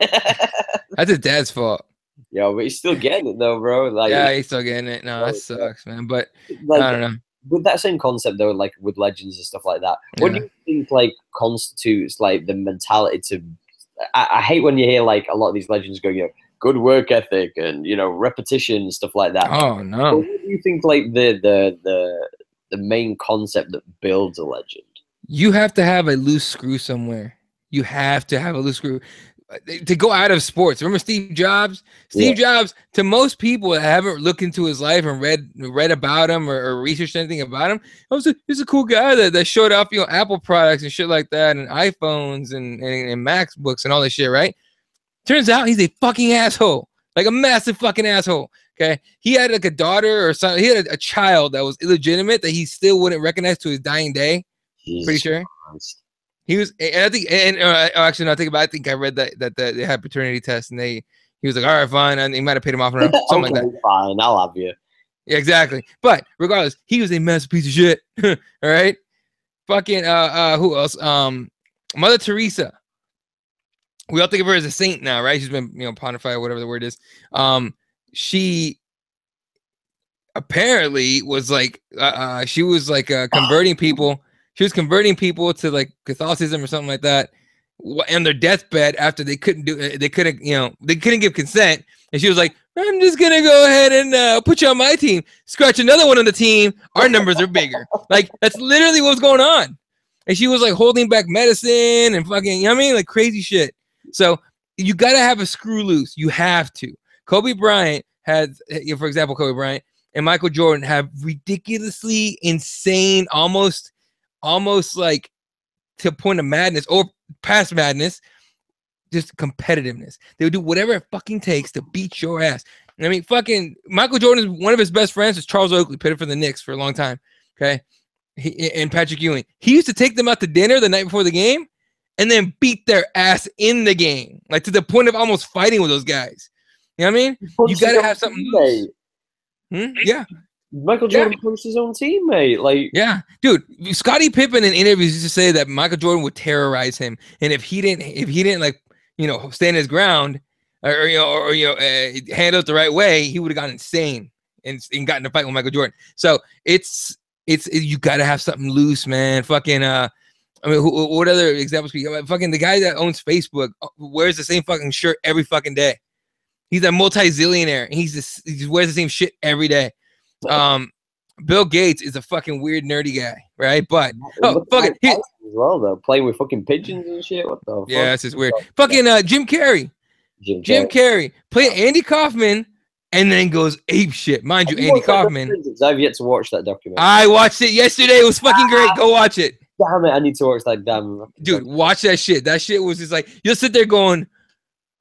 That's his dad's fault. Yo, but he's still getting it though, bro. Like, Yeah, he's still getting it. No, that sucks, man. But like, I don't know. with that same concept though, like with legends and stuff like that, what do you think like constitutes like the mentality to? I hate when you hear like a lot of these legends go, you know, good work ethic and repetition and stuff like that. Oh no. What do you think like the main concept that builds a legend? You have to have a loose screw somewhere. You have to have a loose screw to go out of sports. Remember Steve Jobs? Steve Jobs, to most people that haven't looked into his life and read about him or researched anything about him, he's a cool guy that showed off Apple products and shit like that, and iPhones and MacBooks and all this shit, right? Turns out he's a fucking asshole, like a massive fucking asshole. Okay, he had like a daughter or something. He had a child that was illegitimate that he still wouldn't recognize to his dying day. Pretty sure. He was, and I think, actually, no, I think I read that they had paternity tests, and he was like, all right, fine, and he might have paid him off or something like that. Fine, I'll have you. Yeah, exactly. But regardless, he was a massive piece of shit. All right, fucking who else? Mother Teresa. We all think of her as a saint now, right? She's been pontified, whatever the word is. She apparently was like, she was like converting people. She was converting people to like Catholicism or something like that on their deathbed after they couldn't give consent. And she was like, I'm just going to go ahead and put you on my team. Scratch another one on the team. Our numbers are bigger. Like, that's literally what was going on. And she was like holding back medicine and fucking, like crazy shit. So you got to have a screw loose. You have to. Kobe Bryant had, for example, Kobe Bryant and Michael Jordan have ridiculously insane, almost like to a point of madness or past madness, just competitiveness. They would do whatever it fucking takes to beat your ass. I mean, fucking Michael Jordan, one of his best friends is Charles Oakley, played for the Knicks for a long time. Okay. And Patrick Ewing. He used to take them out to dinner the night before the game and then beat their ass in the game, like to the point of almost fighting with those guys. You know what I mean? You got to have something loose. Yeah. Michael Jordan punched his own teammate. Like, yeah, dude. Scottie Pippen in interviews used to say that Michael Jordan would terrorize him, and if he didn't like stand his ground or handle it the right way, he would have gone insane and gotten in a fight with Michael Jordan. So it's you got to have something loose, man. Fucking I mean, what other examples? Fucking the guy that owns Facebook wears the same fucking shirt every fucking day. He's a multi-zillionaire. He wears the same shit every day. Bill Gates is a fucking weird nerdy guy, right? But fucking as well though, playing with fucking pigeons and shit. What the fuck? Yeah, this is weird. Fucking Jim Carrey. Jim Carrey play Andy Kaufman and then goes ape shit. Mind you, Andy Kaufman. I've yet to watch that documentary. I watched it yesterday. It was fucking great. Go watch it. Damn it, I need to watch that dude, watch that shit. That shit was just like you'll sit there going,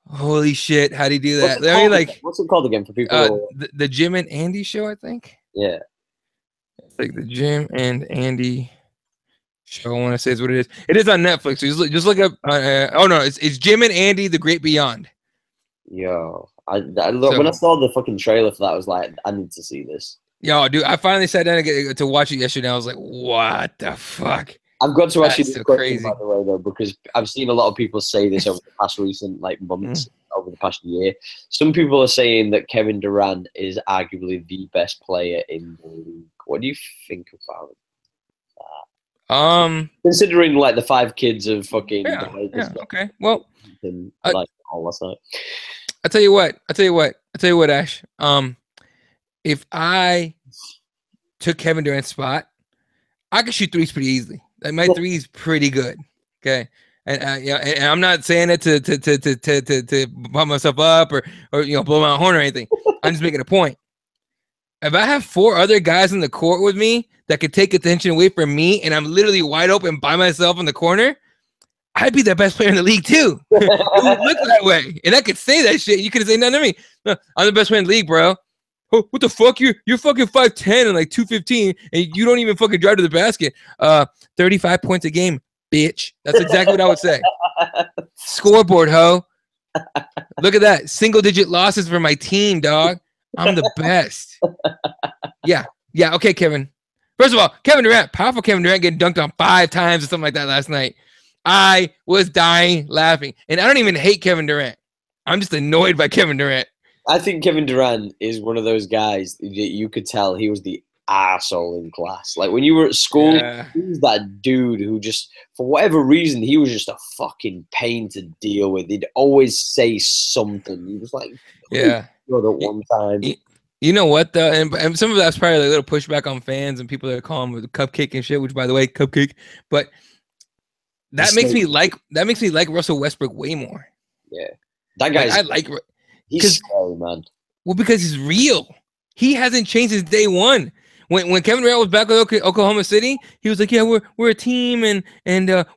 holy shit, how do you do that? I mean, like, what's it called again for people? The Jim and Andy show, I think. Yeah. It's like the Jim and Andy show. I want to say is what it is. It is on Netflix. So just look up. It's Jim and Andy: The Great Beyond. Yo, when I saw the fucking trailer for that, I was like, I need to see this. Yo, dude, I finally sat down to watch it yesterday. I was like, what the fuck? I've got to ask you this so question, crazy. by the way, though, because I've seen a lot of people say this over the past recent months, over the past year. Some people are saying that Kevin Durant is arguably the best player in the league. What do you think about that? Considering like the 5 kids of fucking okay. Well, all last night. I tell you what, Ash. If I took Kevin Durant's spot, I could shoot threes pretty easily. Like my three is pretty good. Okay. And and I'm not saying it to pump myself up or blow my horn or anything. I'm just making a point. If I have 4 other guys in the court with me that could take attention away from me, and I'm literally wide open by myself in the corner, I'd be the best player in the league too. It would look that way, and I could say that shit. You could say nothing to me. No, I'm the best player in the league, bro. Oh, what the fuck? You're fucking 5'10" and like 215, and you don't even fucking drive to the basket. 35 points a game, bitch. That's exactly what I would say. Scoreboard, ho. Look at that. Single-digit losses for my team, dog. I'm the best. Yeah. Yeah. Okay, Kevin. First of all, Kevin Durant, powerful Kevin Durant getting dunked on 5 times or something like that last night. I was dying laughing. And I don't even hate Kevin Durant. I'm just annoyed by Kevin Durant. I think Kevin Durant is one of those guys that you could tell he was the arsehole in class. Like when you were at school, Yeah. he was that dude who just, for whatever reason, he was just a fucking pain to deal with. He'd always say something. He was like, Yeah. good at one time. You know what though, and some of that's probably like a little pushback on fans and people that call him the cupcake and shit. Which, by the way, cupcake. But that makes me like Russell Westbrook way more. Yeah, that guy's. I like. He's scary, man. Well, because he's real. He hasn't changed since day one. When Kevin Durant was back with Oklahoma City, he was like, "Yeah, we're a team, and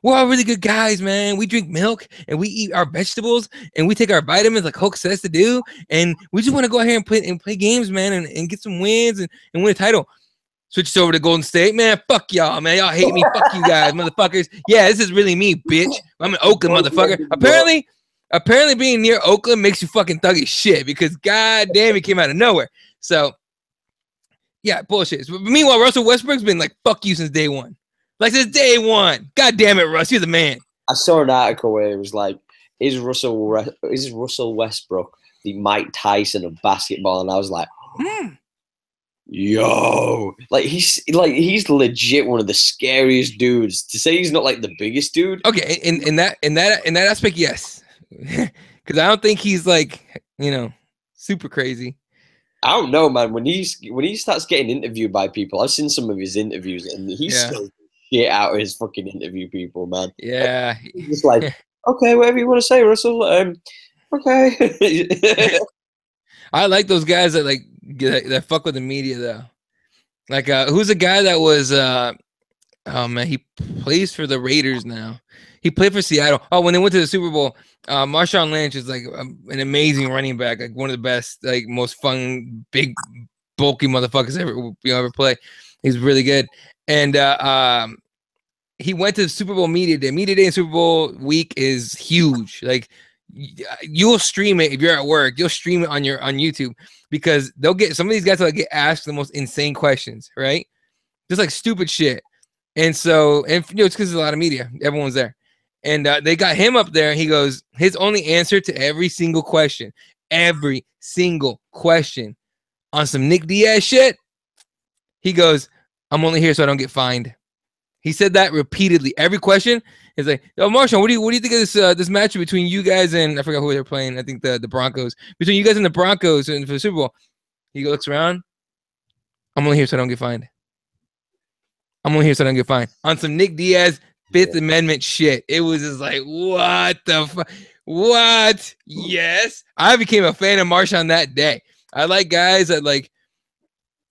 we're all really good guys, man. We drink milk and we eat our vegetables and we take our vitamins like Hulk says to do, and we just want to go out here and play games, man, and get some wins and win a title." Switched over to Golden State, man. Fuck y'all, man. Y'all hate me. Fuck you guys, motherfuckers. Yeah, this is really me, bitch. I'm in Oakland, motherfucker. Apparently, being near Oakland makes you fucking thuggy shit because goddamn, it came out of nowhere. So. Yeah, bullshit. Meanwhile, Russell Westbrook's been like, fuck you since day one. Like, since day one. God damn it, Russ. You're the man. I saw an article where it was like, is Russell Westbrook the Mike Tyson of basketball? And I was like, yo. Like, he's legit one of the scariest dudes. To say he's not like the biggest dude. Okay, in that aspect, yes. Because I don't think he's like, super crazy. I don't know, man. When he starts getting interviewed by people, I've seen some of his interviews, and he's still shit out of his fucking interview people, man. Yeah, he's just like, okay, whatever you want to say, Russell. Okay. I like those guys that fuck with the media though. Like, who's the guy that was? Oh man, he plays for the Raiders now. He played for Seattle. Oh, when they went to the Super Bowl, Marshawn Lynch is like an amazing running back, like one of the best, like most fun, big, bulky motherfuckers ever play. He's really good. And he went to the Super Bowl media day. Media day and Super Bowl week is huge. Like you'll stream it if you're at work. You'll stream it on YouTube because they'll get some of these guys will get asked the most insane questions, right? Just like stupid shit. And so, it's because there's a lot of media. Everyone's there. And they got him up there. And he goes, his only answer to every single question on some Nick Diaz shit. He goes, I'm only here so I don't get fined. He said that repeatedly. Every question is like, "Yo, Marshawn, what do you think of this matchup between you guys and I forgot who they're playing? I think the Broncos. Between you guys and the Broncos and for the Super Bowl." He looks around. I'm only here so I don't get fined. I'm only here so I don't get fined. On some Nick Diaz Fifth Amendment shit. It was just like, what the fuck? What? Yes. I became a fan of Marshawn that day. I like guys that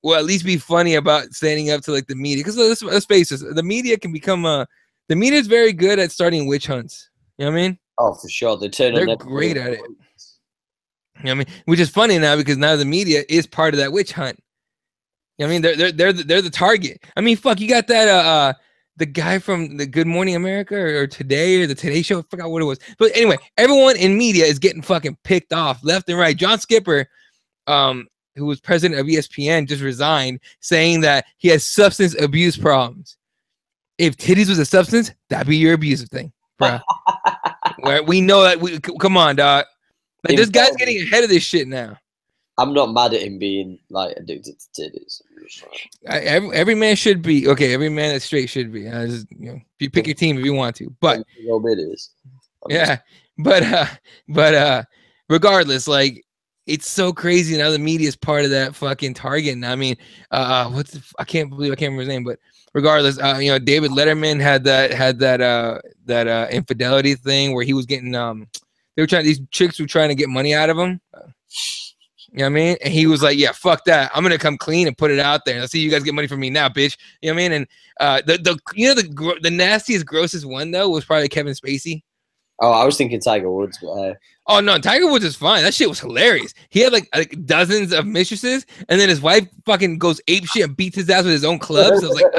will at least be funny about standing up to like the media. Because let's face it, the media can become the media is very good at starting witch hunts. You know what I mean? Oh, for sure. They're great at it. You know what I mean? Which is funny now because now the media is part of that witch hunt. You know what I mean? They're the target. I mean, fuck, you got that the guy from the Good Morning America or Today or the Today Show. I forgot what it was. But anyway, everyone in media is getting fucking picked off left and right. John Skipper, who was president of ESPN, just resigned, saying that he has substance abuse problems. If titties was a substance, that'd be your abusive thing, bro. Where we know that come on, dog. Like this guy's getting ahead of this shit now. I'm not mad at him being like addicted to titties. Every man should be okay. Every man that's straight should be. You pick your team if you want to, but but regardless, like it's so crazy now. The media is part of that fucking target. And I mean, I can't believe I can't remember his name, but regardless, David Letterman had that infidelity thing where he was getting these chicks were trying to get money out of him. You know what I mean? And he was like, yeah, fuck that. I'm going to come clean and put it out there. Let's see you guys get money from me now, bitch. You know what I mean? And the nastiest, grossest one, though, was probably Kevin Spacey. Oh, I was thinking Tiger Woods. But, Oh, no, Tiger Woods is fine. That shit was hilarious. He had like dozens of mistresses, and then his wife fucking goes ape shit and beats his ass with his own clubs. I was like,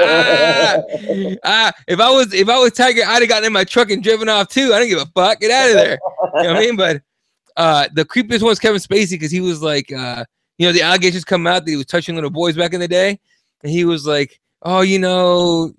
if I was Tiger, I'd have gotten in my truck and driven off too. I don't give a fuck. Get out of there. You know what I mean? But the creepiest one was Kevin Spacey because he was like, you know, the allegations come out that he was touching little boys back in the day, and he was like, "Oh, you know,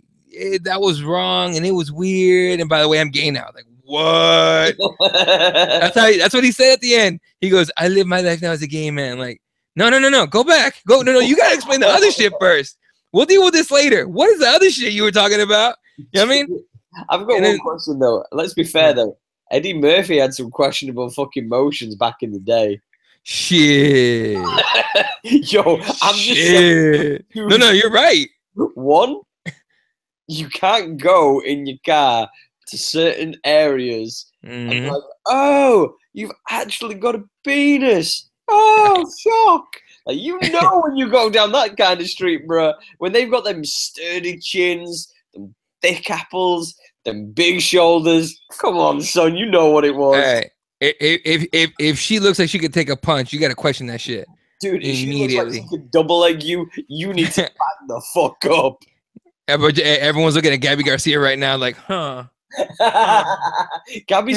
that was wrong and it was weird. And by the way, I'm gay now." Like, what? That's what he said at the end. He goes, "I live my life now as a gay man." Like, no, go back, go. No, you gotta explain the other shit first. We'll deal with this later. What is the other shit you were talking about? You know what I mean? I've got one question though. Let's be fair though. Eddie Murphy had some questionable fucking motions back in the day. Shit. Yo, I'm just saying. No, you're right. One, you can't go in your car to certain areas and like, oh, you've actually got a penis. Oh, shock. Like, you know when you go down that kind of street, bro, when they've got them sturdy chins, them thick apples, them big shoulders. Come on, son, you know what it was. Hey, if she looks like she could take a punch, you got to question that shit. Dude, if she looks like she could double leg you, you need to back the fuck up. Everyone's looking at Gabby Garcia right now like, huh. Gabby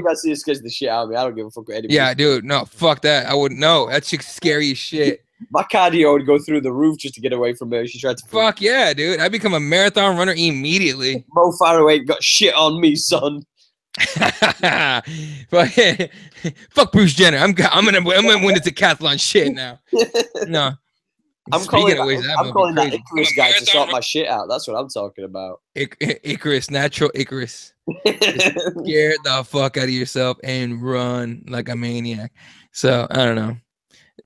Garcia scares the shit out of me. I don't give a fuck what anybody. Yeah, dude, no, fuck that. I wouldn't know. That chick's scary as shit. My cardio would go through the roof just to get away from her. She tried to. Fuck yeah, dude. I become a marathon runner immediately. Mo Farrow got shit on me, son. Fuck Bruce Jenner. I'm gonna win the decathlon shit now. No. I'm calling that Icarus guy to sort my shit out. That's what I'm talking about. Icarus, natural Icarus. Scare the fuck out of yourself and run like a maniac. So I don't know.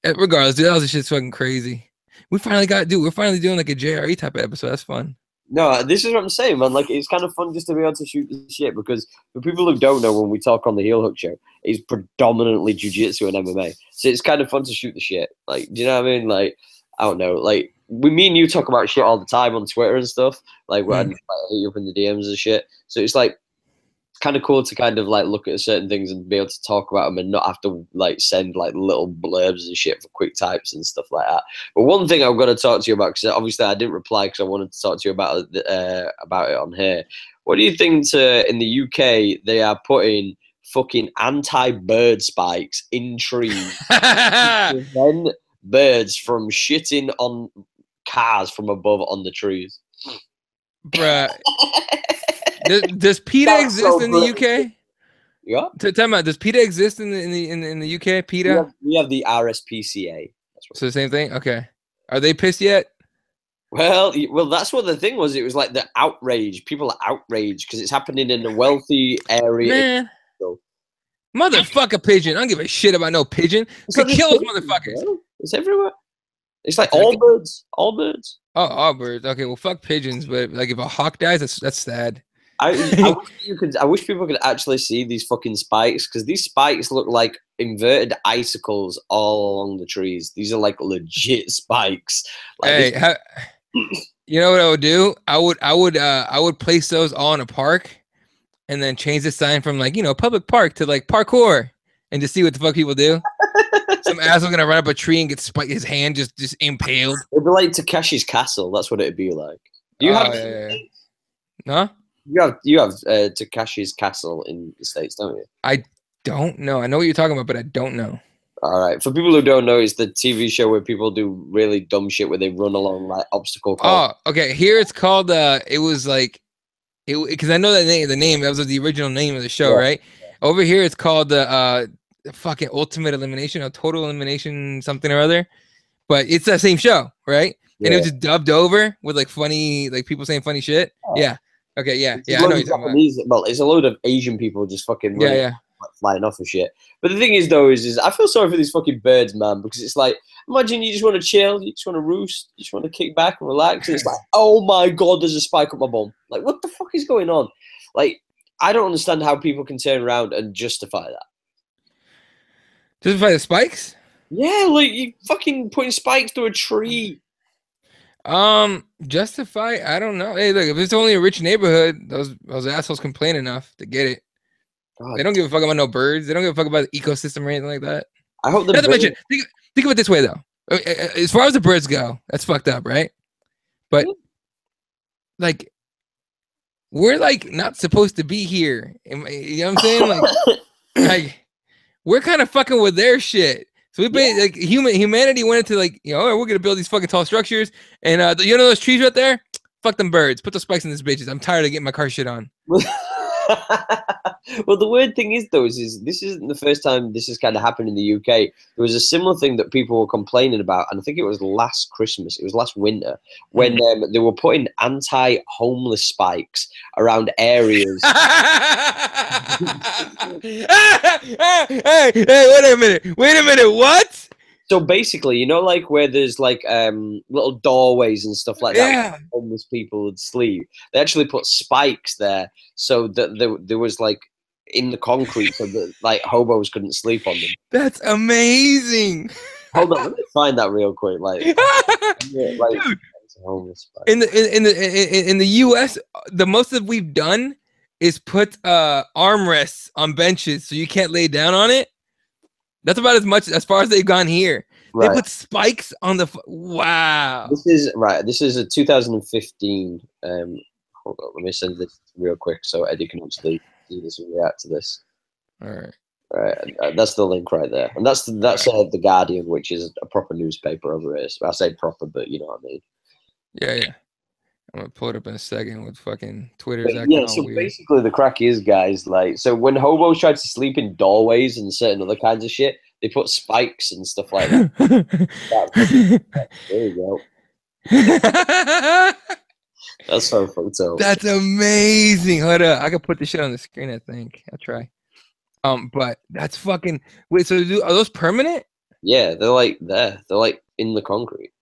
Regardless, dude, that was shit's fucking crazy. We're finally doing like a JRE type of episode. That's fun. No, this is what I'm saying, man. Like, it's kind of fun just to be able to shoot this shit because for people who don't know, when we talk on the Heel Hook show, it's predominantly jiu-jitsu and MMA. So it's kind of fun to shoot the shit. Like, do you know what I mean? Like, I don't know. Like, me and you talk about shit all the time on Twitter and stuff. Like, when I hit you up in the DMs and shit. So it's like kind of cool to kind of like look at certain things and be able to talk about them and not have to like send like little blurbs and shit for quick types and stuff like that. But one thing I'm going to talk to you about, because obviously I didn't reply because I wanted to talk to you about it on here. What do you think in the UK they are putting fucking anti-bird spikes in trees to prevent birds from shitting on cars from above on the trees? Bruh. Does PETA exist in the UK? Yeah. Tell me, does PETA exist in the UK? PETA? We have the RSPCA. So the same thing? Okay. Are they pissed yet? Well, that's what the thing was. It was like the outrage. People are outraged because it's happening in a wealthy area. Man. Motherfucker pigeon. I don't give a shit about no pigeon. Could kill those motherfuckers. Bro. It's everywhere. It's like all birds. All birds. Oh, all birds. Okay, well, fuck pigeons. But like, if a hawk dies, that's sad. I wish people could actually see these fucking spikes because these spikes look like inverted icicles all along the trees. These are like legit spikes. Like, hey, you know what I would do? I would place those all in a park, and then change the sign from like public park to like parkour, and just see what the fuck people do. Some asshole gonna run up a tree and get his hand just impaled. It'd be like Takeshi's Castle. That's what it'd be like. Do you have? Yeah. Huh? You have Takeshi's Castle in the States, don't you? I don't know. I know what you're talking about, but I don't know. All right. For people who don't know, it's the TV show where people do really dumb shit where they run along like obstacle course. Oh, okay. Here it's called. It was like, because I know that name. The name that was the original name of the show, right? Over here it's called the fucking Ultimate Elimination or Total Elimination something or other. But it's that same show, right? Yeah. And it was just dubbed over with like funny, like people saying funny shit. Oh. Yeah. Okay, yeah. I know Japanese, well, it's a load of Asian people just fucking like, flying off and shit. But the thing is, though, is I feel sorry for these fucking birds, man, because it's like, imagine you just want to chill, you just want to roost, you just want to kick back and relax, and it's like, oh my god, there's a spike up my bum. Like, what the fuck is going on? Like, I don't understand how people can turn around and justify that. Justify the spikes? Yeah, like you fucking putting spikes through a tree. Justify? I don't know. Hey, look, if it's only a rich neighborhood, those assholes complain enough to get it. God. They don't give a fuck about no birds. They don't give a fuck about the ecosystem or anything like that. I hope. Not to mention, think of it this way though. As far as the birds go, that's fucked up, right? But like, we're like not supposed to be here. You know what I'm saying? Like we're kind of fucking with their shit. So like humanity went into like, you know, oh, we're gonna build these fucking tall structures, and you know those trees right there? Fuck them birds. Put those spikes in these bitches. I'm tired of getting my car shit on. Well, the weird thing is, though, is this isn't the first time this has kind of happened in the UK. There was a similar thing that people were complaining about, and I think it was last Christmas, it was last winter, when they were putting anti-homeless spikes around areas. Hey, wait a minute, what? So basically, you know, like where there's like little doorways and stuff like that, Yeah. where homeless people would sleep. They actually put spikes there so that there was like in the concrete, so that like hobos couldn't sleep on them. That's amazing. Hold on, let me find that real quick. Like, Dude, in the US, the most that we've done is put armrests on benches so you can't lay down on it. That's about as far as they've gone here. Right. They put spikes on the wow. This is a 2015. Hold on, let me send this real quick so Eddie can actually see this and react to this. All right. All right, that's the link right there, and that's the Guardian, which is a proper newspaper over here. So I say proper, but you know what I mean. Yeah. I'm gonna pull it up in a second with fucking Twitter. Yeah, so weird. Basically the crack is, guys, like, so when hobos try to sleep in doorways and certain other kinds of shit, they put spikes and stuff like that. There you go. That's so fucked up. That's amazing. Hold up, I can put this shit on the screen. I think I'll try. But that's fucking wait. So are those permanent? Yeah, they're like there. They're like in the concrete.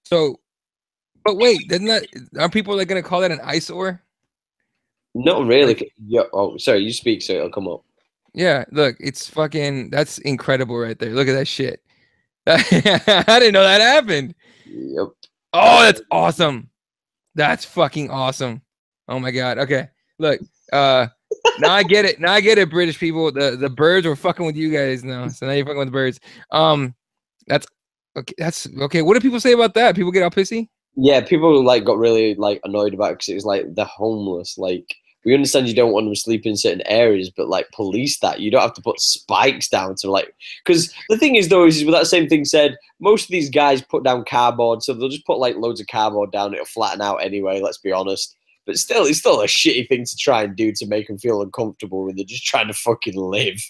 So. But wait, aren't people like gonna call that an eyesore? Not really. Yeah. Oh, sorry. You speak, so it'll come up. Yeah. Look, it's fucking. That's incredible right there. Look at that shit. I didn't know that happened. Yep. Oh, that's awesome. That's fucking awesome. Oh my god. Okay. Look. Now I get it. Now I get it, British people. The birds were fucking with you guys now. So now you're fucking with the birds. That's okay. That's okay. What do people say about that? People get all pissy? Yeah, people like got really like annoyed about it because it was like they're homeless. Like, we understand you don't want them to sleep in certain areas, but like police that. You don't have to put spikes down to like, because the thing is though is with that same thing said, most of these guys put down cardboard, so they'll just put like loads of cardboard down. It'll flatten out anyway. Let's be honest. But still, it's still a shitty thing to try and do to make them feel uncomfortable when they're just trying to fucking live.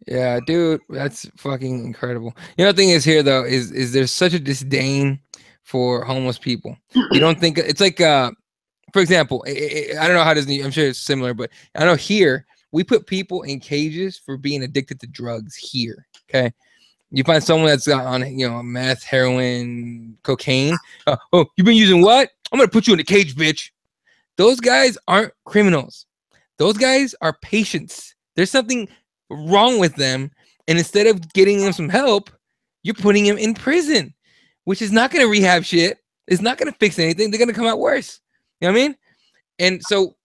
Yeah, dude, that's fucking incredible. You know, the thing is here though is there's such a disdain for homeless people. You don't think it's like for example, I don't know how it is. I'm sure it's similar, but I know here we put people in cages for being addicted to drugs here. Okay, you find someone that's got on, you know, meth, heroin, cocaine. Oh, you've been using what? I'm gonna put you in a cage, bitch. Those guys aren't criminals. Those guys are patients. There's something wrong with them, and instead of getting them some help, you're putting them in prison, which is not going to rehab shit. It's not going to fix anything. They're going to come out worse. You know what I mean? And so,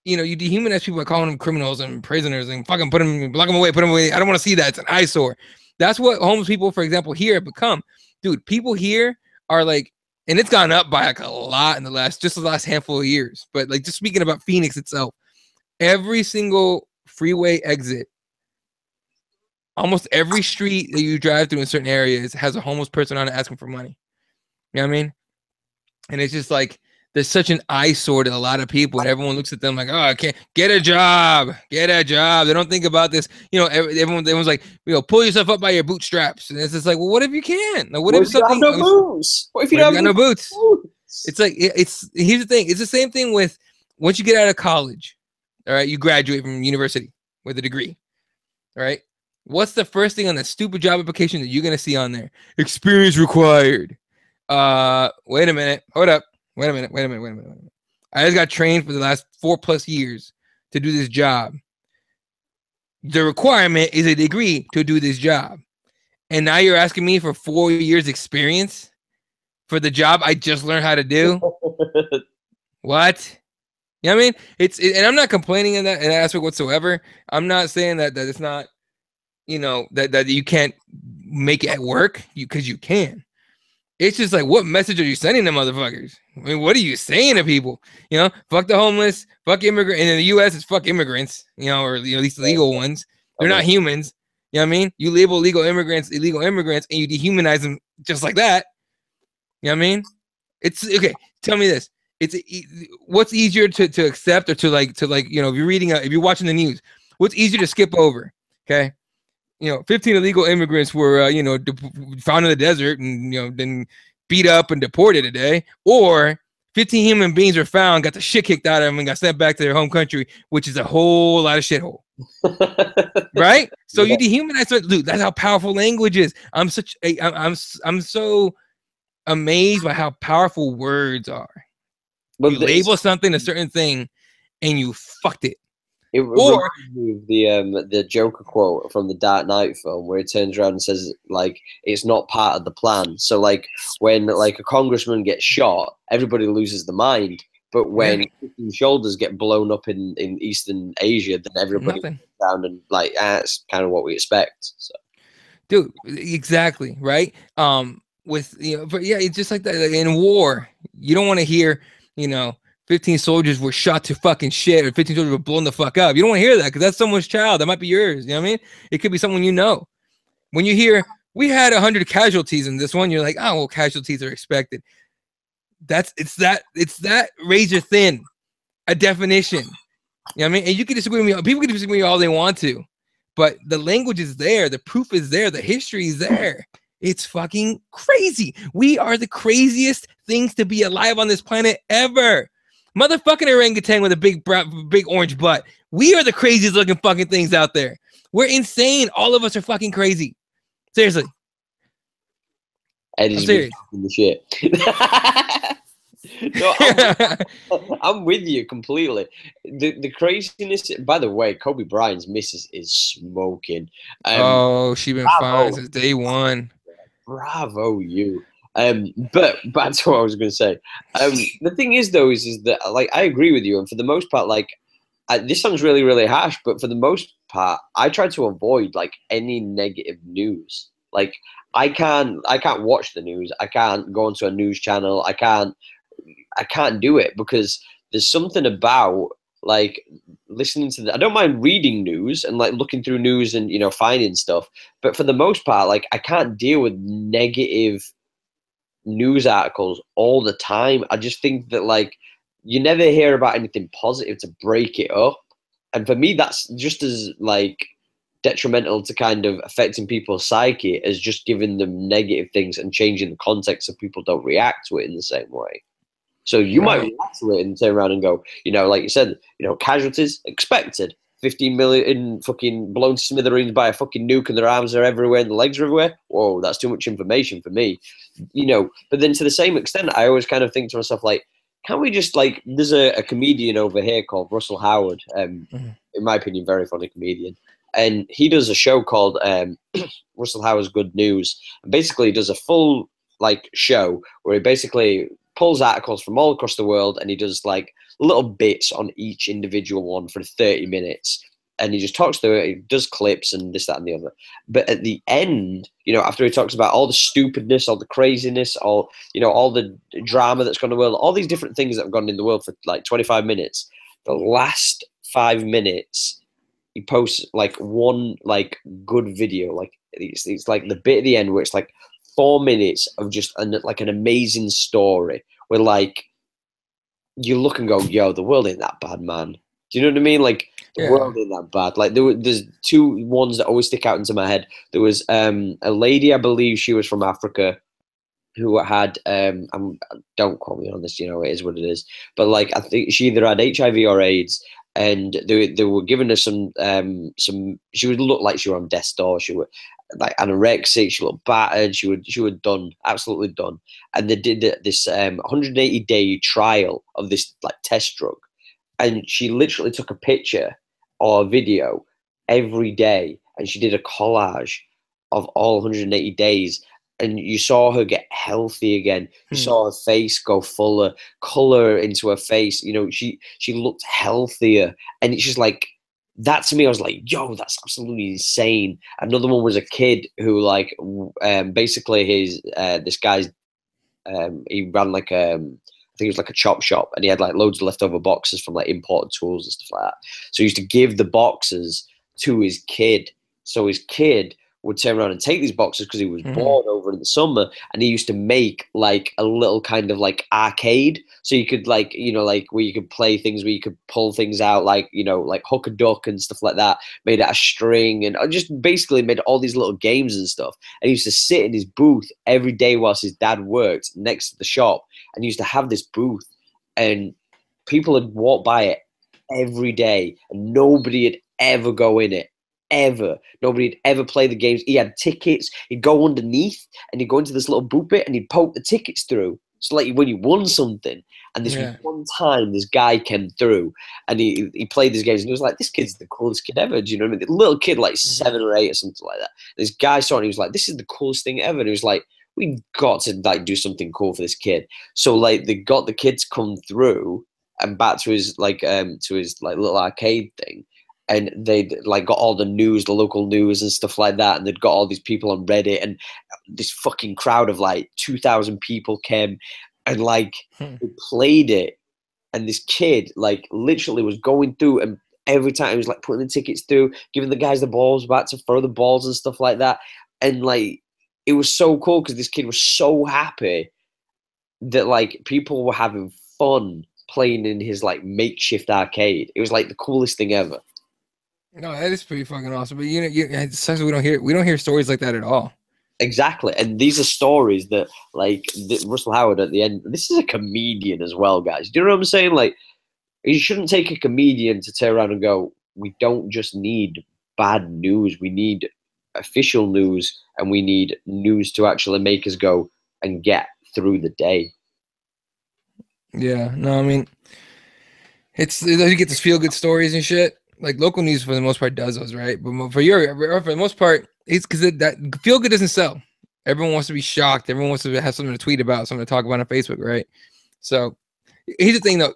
you know, you dehumanize people by calling them criminals and prisoners and fucking block them away, put them away. I don't want to see that. It's an eyesore. That's what homeless people, for example, here have become. Dude, people here are like, and it's gone up by like a lot in the last handful of years. But like, just speaking about Phoenix itself, every single freeway exit, almost every street that you drive through in certain areas has a homeless person on it asking for money. You know what I mean? And it's just like, there's such an eyesore to a lot of people, and everyone looks at them like, oh, I can't get a job. They don't think about this. You know, everyone's like, you know, pull yourself up by your bootstraps. And it's just like, well, what if you can? Like, what if something? You have no boots? What if you don't have no boots? It's like, here's the thing. It's the same thing with once you get out of college, all right, you graduate from university with a degree, all right? What's the first thing on the stupid job application that you're going to see on there? Experience required. Wait a minute. Hold up. Wait a minute. I just got trained for the last 4+ years to do this job. The requirement is a degree to do this job. And now you're asking me for 4 years experience for the job I just learned how to do? What? You know what I mean? And I'm not complaining in that aspect whatsoever. I'm not saying that it's not, you know, that you can't make it work, because you can. It's just like, what message are you sending to motherfuckers? I mean, what are you saying to people? You know, fuck the homeless, fuck immigrants. And in the U.S., it's fuck immigrants, you know, or, you know, at least legal ones. They're not humans. You know what I mean? You label illegal immigrants, and you dehumanize them just like that. You know what I mean? It's okay. Tell me this. What's easier to accept or to like, you know, if you're watching the news, what's easier to skip over? Okay. You know, 15 illegal immigrants were, you know, found in the desert and, you know, then beat up and deported today. Or 15 human beings were found, got the shit kicked out of them, and got sent back to their home country, which is a whole lot of shithole. Right? So you dehumanize it. Dude, that's how powerful language is. I'm so amazed by how powerful words are. But you label something a certain thing and you fucked it. It reminds me of the Joker quote from the Dark Knight film, where he turns around and says, like, it's not part of the plan. So, like, when like a congressman gets shot, everybody loses the mind. But when shoulders get blown up in Eastern Asia, then everybody goes down and like, that's kind of what we expect. So, dude, exactly right. With, you know, but yeah, it's just like that. Like in war, you don't want to hear, you know, 15 soldiers were shot to fucking shit, or 15 soldiers were blown the fuck up. You don't want to hear that because that's someone's child. That might be yours. You know what I mean? It could be someone you know. When you hear we had 100 casualties in this one, you're like, oh well, casualties are expected. It's that razor thin a definition. You know what I mean? And you can disagree with me. People can disagree with me all they want to, but the language is there, the proof is there, the history is there. It's fucking crazy. We are the craziest things to be alive on this planet ever. Motherfucking orangutan with a big orange butt. We are the craziest looking fucking things out there. We're insane. All of us are fucking crazy. Seriously. Eddie's been talking the shit. No, I'm with you completely. The craziness. By the way, Kobe Bryant's missus is smoking. She's been fine since day one. Bravo, you. But back to what I was going to say. The thing is, though, is that like I agree with you, and for the most part, like this sounds really, really harsh, but for the most part, I try to avoid like any negative news. Like I can't watch the news. I can't go onto a news channel. I can't do it because there's something about like listening to I don't mind reading news and like looking through news and, you know, finding stuff, but for the most part, like I can't deal with negative news articles all the time. I just think that like you never hear about anything positive to break it up, and for me that's just as like detrimental to kind of affecting people's psyche as just giving them negative things and changing the context so people don't react to it in the same way. So you might react to it and turn around and go, you know, like you said, you know, casualties expected. 15 million fucking blown to smithereens by a fucking nuke and their arms are everywhere and the legs are everywhere. Whoa, that's too much information for me. You know, but then to the same extent, I always kind of think to myself, like, can't we just, like, there's a comedian over here called Russell Howard, in my opinion, very funny comedian. And he does a show called Russell Howard's Good News. And basically, he does a full, like, show where he basically pulls articles from all across the world and he does like little bits on each individual one for 30 minutes. And he just talks through it, he does clips and this, that, and the other. But at the end, you know, after he talks about all the stupidness, all the craziness, all, you know, all the drama that's gone in the world, all these different things that have gone in the world for like 25 minutes, the last 5 minutes, he posts like one like good video. Like it's like the bit at the end where it's like 4 minutes of just like an amazing story where like you look and go, yo, the world ain't that bad, man. Do you know what I mean? Like the world ain't that bad. Like there's two ones that always stick out into my head. There was a lady, I believe she was from Africa, who had don't quote me on this, you know, it is what it is. But like I think she either had HIV or AIDS, and they were giving her some she would look like she was on death's door. She would like anorexic, she looked battered, she would done, absolutely done. And they did this 180-day trial of this like test drug. And she literally took a picture or a video every day and she did a collage of all 180 days. And you saw her get healthy again. You saw her face go fuller, color into her face. You know, she looked healthier. And it's just like, that to me, I was like, yo, that's absolutely insane. Another one was a kid who like, basically his, this guy's, he ran like, I think it was like a chop shop, and he had like loads of leftover boxes from like imported tools and stuff like that. So he used to give the boxes to his kid So his kid would turn around and take these boxes because he was bored over in the summer, and he used to make like a little kind of like arcade, so you could like, you know, like where you could play things, where you could pull things out, like, you know, like hook a duck and stuff like that, made out of string, and just basically made all these little games and stuff. And he used to sit in his booth every day whilst his dad worked next to the shop, and he used to have this booth, and people would walk by it every day, and nobody would ever go in it. Ever. Nobody'd ever play the games. He had tickets. He'd go underneath and he'd go into this little boot bit and he'd poke the tickets through. So like when you won something. And this one time this guy came through and he played these games and he was like, this kid's the coolest kid ever. Do you know what I mean? The little kid, like 7 or 8 or something like that. This guy saw it and he was like, this is the coolest thing ever. And he was like, we got to like do something cool for this kid. So like they got the kids come through and back to his like little arcade thing. And they'd like got all the news, the local news and stuff like that. And they'd got all these people on Reddit, and this fucking crowd of like 2,000 people came and like they played it. And this kid like literally was going through, and every time he was like putting the tickets through, giving the guys the balls back to throw the balls and stuff like that. And like, it was so cool because this kid was so happy that like people were having fun playing in his like makeshift arcade. It was like the coolest thing ever. No, that is pretty fucking awesome. But it sucks we don't hear stories like that at all. Exactly, and these are stories that like Russell Howard at the end. This is a comedian as well, guys. Do you know what I'm saying? Like, you shouldn't take a comedian to turn around and go, "We don't just need bad news. We need official news, and we need news to actually make us go and get through the day." Yeah, no, I mean, you get those feel good stories and shit. Like local news for the most part does those, right? But for the most part, it's because that feel good doesn't sell. Everyone wants to be shocked. Everyone wants to have something to tweet about, something to talk about on Facebook, right? So here's the thing, though.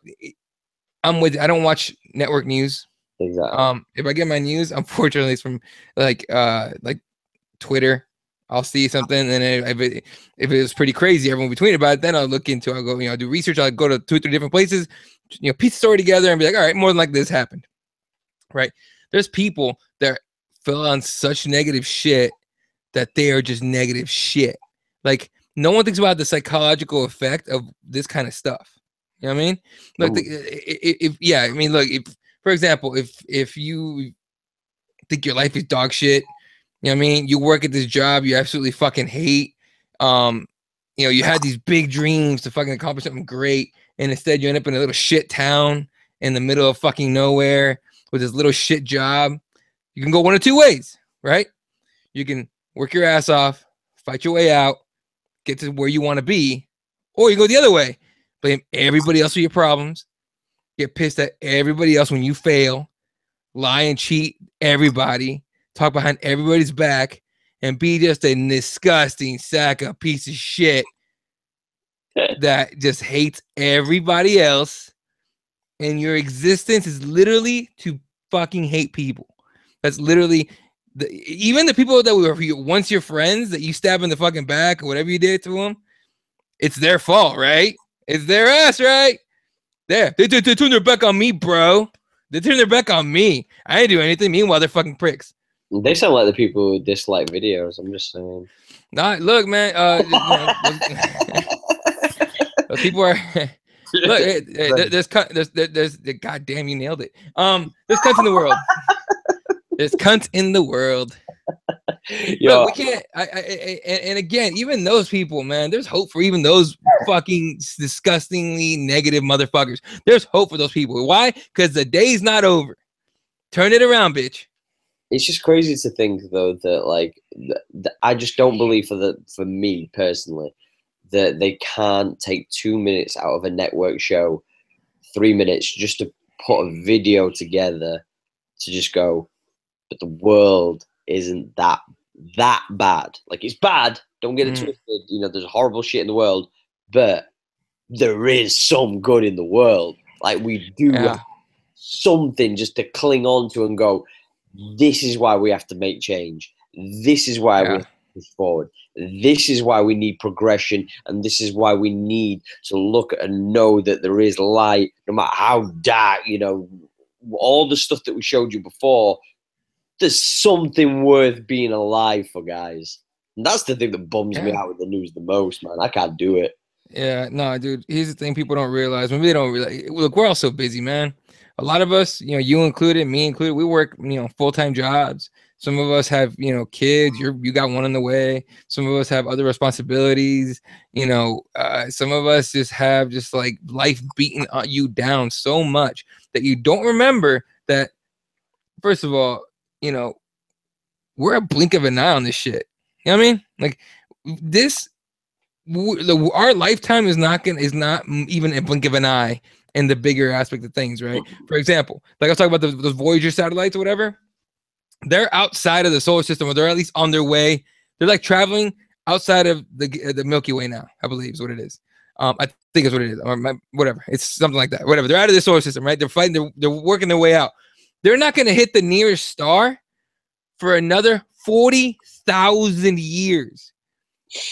I don't watch network news. Exactly. If I get my news, unfortunately, it's from like Twitter. I'll see something, and then if it was pretty crazy, everyone will be tweeting about it. Then I'll look into. I'll go, do research. I'll go to 2 or 3 different places, piece the story together, and be like, all right, more than like this happened. Right? There's people that fell on such negative shit that they are just negative shit. Like no one thinks about the psychological effect of this kind of stuff. You know what I mean? Like, for example, if you think your life is dog shit, you know what I mean? You work at this job you absolutely fucking hate. You had these big dreams to fucking accomplish something great, and instead you end up in a little shit town in the middle of fucking nowhere with this little shit job. You can go one of 2 ways, right? You can work your ass off, fight your way out, get to where you want to be, or you go the other way, blame everybody else for your problems, get pissed at everybody else when you fail, lie and cheat everybody, talk behind everybody's back, and be just a disgusting sack of piece of shit that just hates everybody else. And your existence is literally to fucking hate people. That's literally even the people that were once your friends that you stab in the fucking back or whatever you did to them. It's their fault, right? It's their ass, right? They turn their back on me, bro. They turn their back on me. I didn't do anything. Meanwhile, they're fucking pricks. They sound like the people who dislike videos. I'm just saying. Nah, look, man. Those people are. Look, there's goddamn, you nailed it. There's cunts in the world. There's cunts in the world. Yo. But we can't. And again, even those people, man. There's hope for even those fucking disgustingly negative motherfuckers. There's hope for those people. Why? Because the day's not over. Turn it around, bitch. It's just crazy to think, though, that like I just don't believe for me personally that they can't take 2 minutes out of a network show, 3 minutes, just to put a video together to just go, but the world isn't that bad. Like, it's bad. Don't get it twisted. There's horrible shit in the world, but there is some good in the world. Like, we do have something just to cling on to and go, this is why we have to make change. This is why we have to push forward. This is why we need progression, and this is why we need to look and know that there is light, no matter how dark, all the stuff that we showed you before. there's something worth being alive for, guys. And that's the thing that bums me out with the news the most, man. I can't do it. Yeah, no, dude. Here's the thing: people don't realize. Maybe they don't realize. Look, we're all so busy, man. A lot of us, you know, you included, me included, we work, you know, full-time jobs. Some of us have, you know, kids. You got one on the way. Some of us have other responsibilities. You know, some of us just have just like life beating you down so much that you don't remember that. First of all, you know, we're a blink of an eye on this shit. You know what I mean? Like this our lifetime is not even a blink of an eye in the bigger aspect of things, right? For example, like I was talking about those Voyager satellites or whatever, they're outside of the solar system, or they're at least on their way. They're like traveling outside of the Milky Way now, I believe is what it is. I think is what it is, or whatever. It's something like that. Whatever. They're out of the solar system, right? They're fighting. They're working their way out. They're not going to hit the nearest star for another 40,000 years.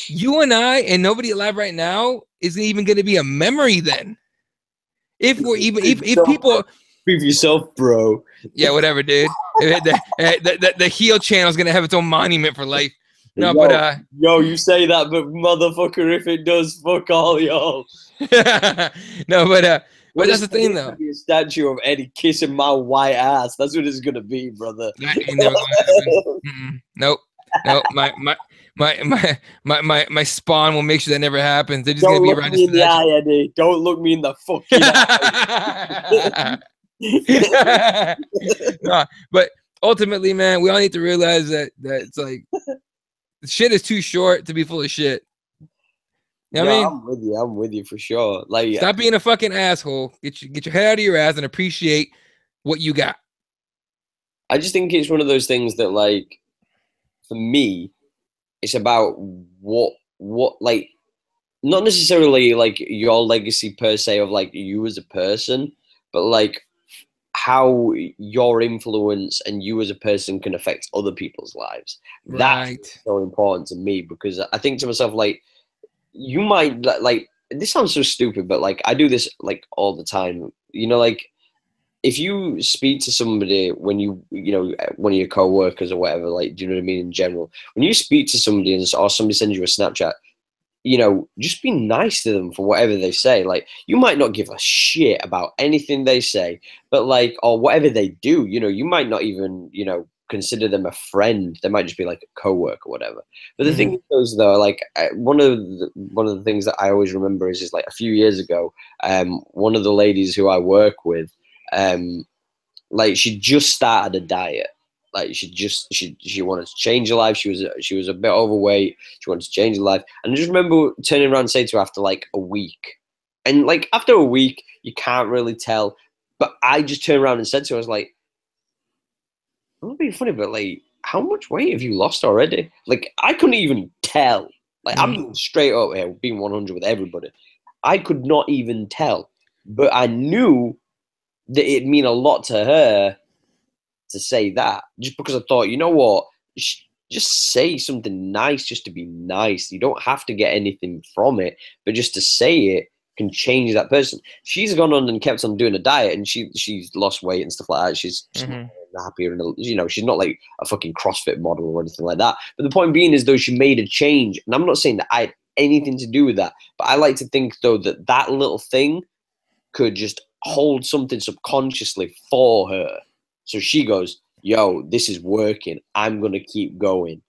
You and I and nobody alive right now isn't even going to be a memory then. If people prove yourself, bro. Yeah, whatever, dude. The heel channel is going to have its own monument for life. No, you say that, but motherfucker, if it does, fuck all y'all. No, but that's the thing, though. Be a statue of Eddie kissing my white ass. That's what it's gonna be, brother. That ain't never gonna happen. Nope. My spawn will make sure that never happens. They're just gonna be around. Don't look me in the eye, Eddie. Don't look me in the fucking eye. No, but ultimately, man, we all need to realize that it's like shit is too short to be full of shit. You know what I mean? I'm with you for sure. Like, stop being a fucking asshole. Get your head out of your ass and appreciate what you got. I just think it's one of those things that, like, for me, it's about what like, not necessarily like your legacy per se of like you as a person, but like how your influence and you as a person can affect other people's lives. Right. That's so important to me, because I think to myself, like, you might, like, this sounds so stupid, but like I do this like all the time. You know, like if you speak to somebody when you know, one of your co-workers or whatever, like, do you know what I mean? In general, when you speak to somebody or somebody sends you a Snapchat, you know, just be nice to them for whatever they say. Like, you might not give a shit about anything they say, but like, or whatever they do, you know, you might not even, you know, consider them a friend. They might just be like a co-worker or whatever. But the thing is, though, like one of the things that I always remember is like a few years ago, one of the ladies who I work with, like, she just started a diet. Like, she wanted to change her life. She was a bit overweight. She wanted to change her life. And I just remember turning around and saying to her after like a week, and like after a week, you can't really tell. But I just turned around and said to her, I was like, I'm not being funny, but like, how much weight have you lost already? Like, I couldn't even tell. Like, I'm being straight up here, being 100 with everybody. I could not even tell. But I knew that it'd mean a lot to her to say that, just because I thought, you know what, just say something nice just to be nice. You don't have to get anything from it, but just to say it can change that person. She's gone on and kept on doing a diet, and she's lost weight and stuff like that. She's happier, and you know, she's not like a fucking CrossFit model or anything like that. But the point being is, though, she made a change, and I'm not saying that I had anything to do with that, but I like to think, though, that that little thing could just hold something subconsciously for her. So she goes, yo, this is working. I'm going to keep going.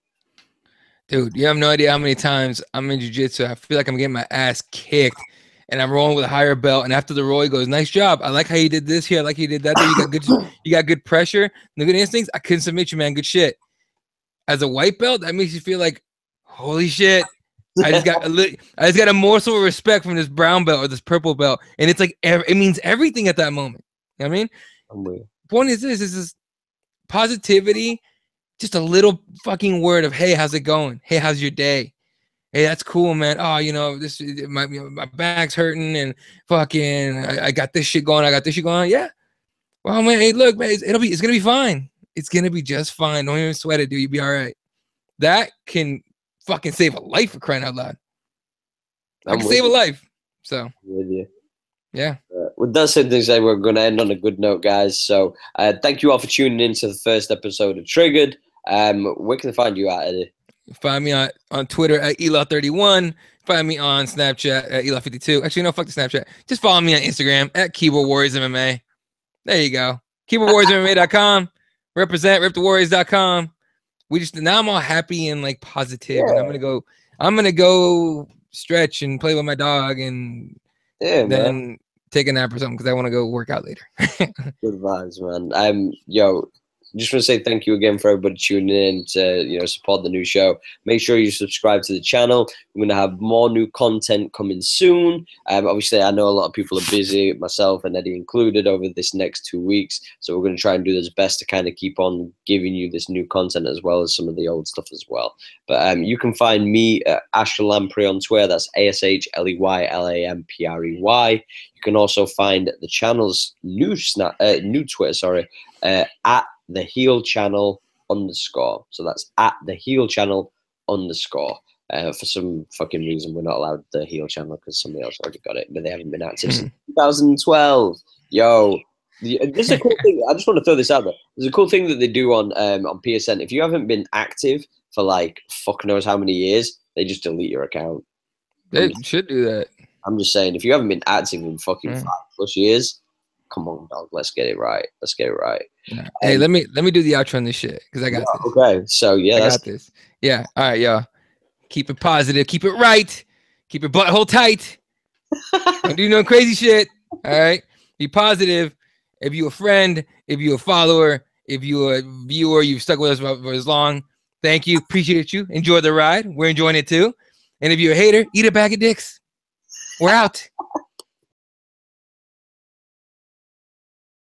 Dude, you have no idea how many times I'm in jiu-jitsu. I feel like I'm getting my ass kicked, and I'm rolling with a higher belt. And after the roll, he goes, nice job. I like how you did this here. I like how you did that there. You got good pressure. The good instincts. I couldn't submit you, man. Good shit. As a white belt, that makes you feel like, holy shit. I just got a morsel of respect from this brown belt or this purple belt. And it's like, it means everything at that moment. You know what I mean? I'm weird. Point is this positivity, just a little fucking word of, hey, how's it going? Hey, how's your day? Hey, that's cool, man. Oh, you know, my back's hurting and fucking I got this shit going. I got this shit going on. Yeah. Well, man, hey, look, man, it's gonna be fine. It's gonna be just fine. Don't even sweat it, dude. You'll be all right. That can fucking save a life, for crying out loud. I can save a life. So I'm with you. Yeah. with that said, they say we're going to end on a good note, guys. So thank you all for tuning in to the first episode of Triggered. Where can they find you at, Eddie? Find me on Twitter at Ela31. Find me on Snapchat at Ela52. Actually, no, fuck the Snapchat. Just follow me on Instagram at Keyboard Warriors MMA. There you go. KeyboardWarriorsMMA.com. Represent RipTheWarriors.com. Now I'm all happy and like positive, and I'm gonna go stretch and play with my dog, and then take a nap or something because I want to go work out later. Good vibes, man. Yo, just want to say thank you again for everybody tuning in to support the new show. Make sure you subscribe to the channel. We're gonna have more new content coming soon. Obviously, I know a lot of people are busy, myself and Eddie included, over this next 2 weeks. So we're gonna try and do this best to kind of keep on giving you this new content as well as some of the old stuff as well. But you can find me at Lamprey on Twitter. That's ASHLEYLAMPREY. You can also find the channel's new Twitter, at the Heel Channel _. So that's at the Heel Channel _. For some fucking reason, we're not allowed the Heel Channel because somebody else already got it, but they haven't been active since 2012. Yo, this is a cool thing. I just want to throw this out there. There's a cool thing that they do on PSN. If you haven't been active for like fuck knows how many years, they just delete your account. They should do that. I'm just saying, if you haven't been active in fucking 5+ years, come on, dog. Let's get it right. Let's get it right. Hey, let me do the outro on this shit because I got this. Okay, so yeah, I got this. Yeah. All right, y'all. Keep it positive. Keep it right. Keep your butthole tight. Don't do no crazy shit. All right. Be positive. If you a friend, if you a follower, if you a viewer, you've stuck with us for as long. Thank you. Appreciate you. Enjoy the ride. We're enjoying it too. And if you're a hater, eat a bag of dicks. We're out.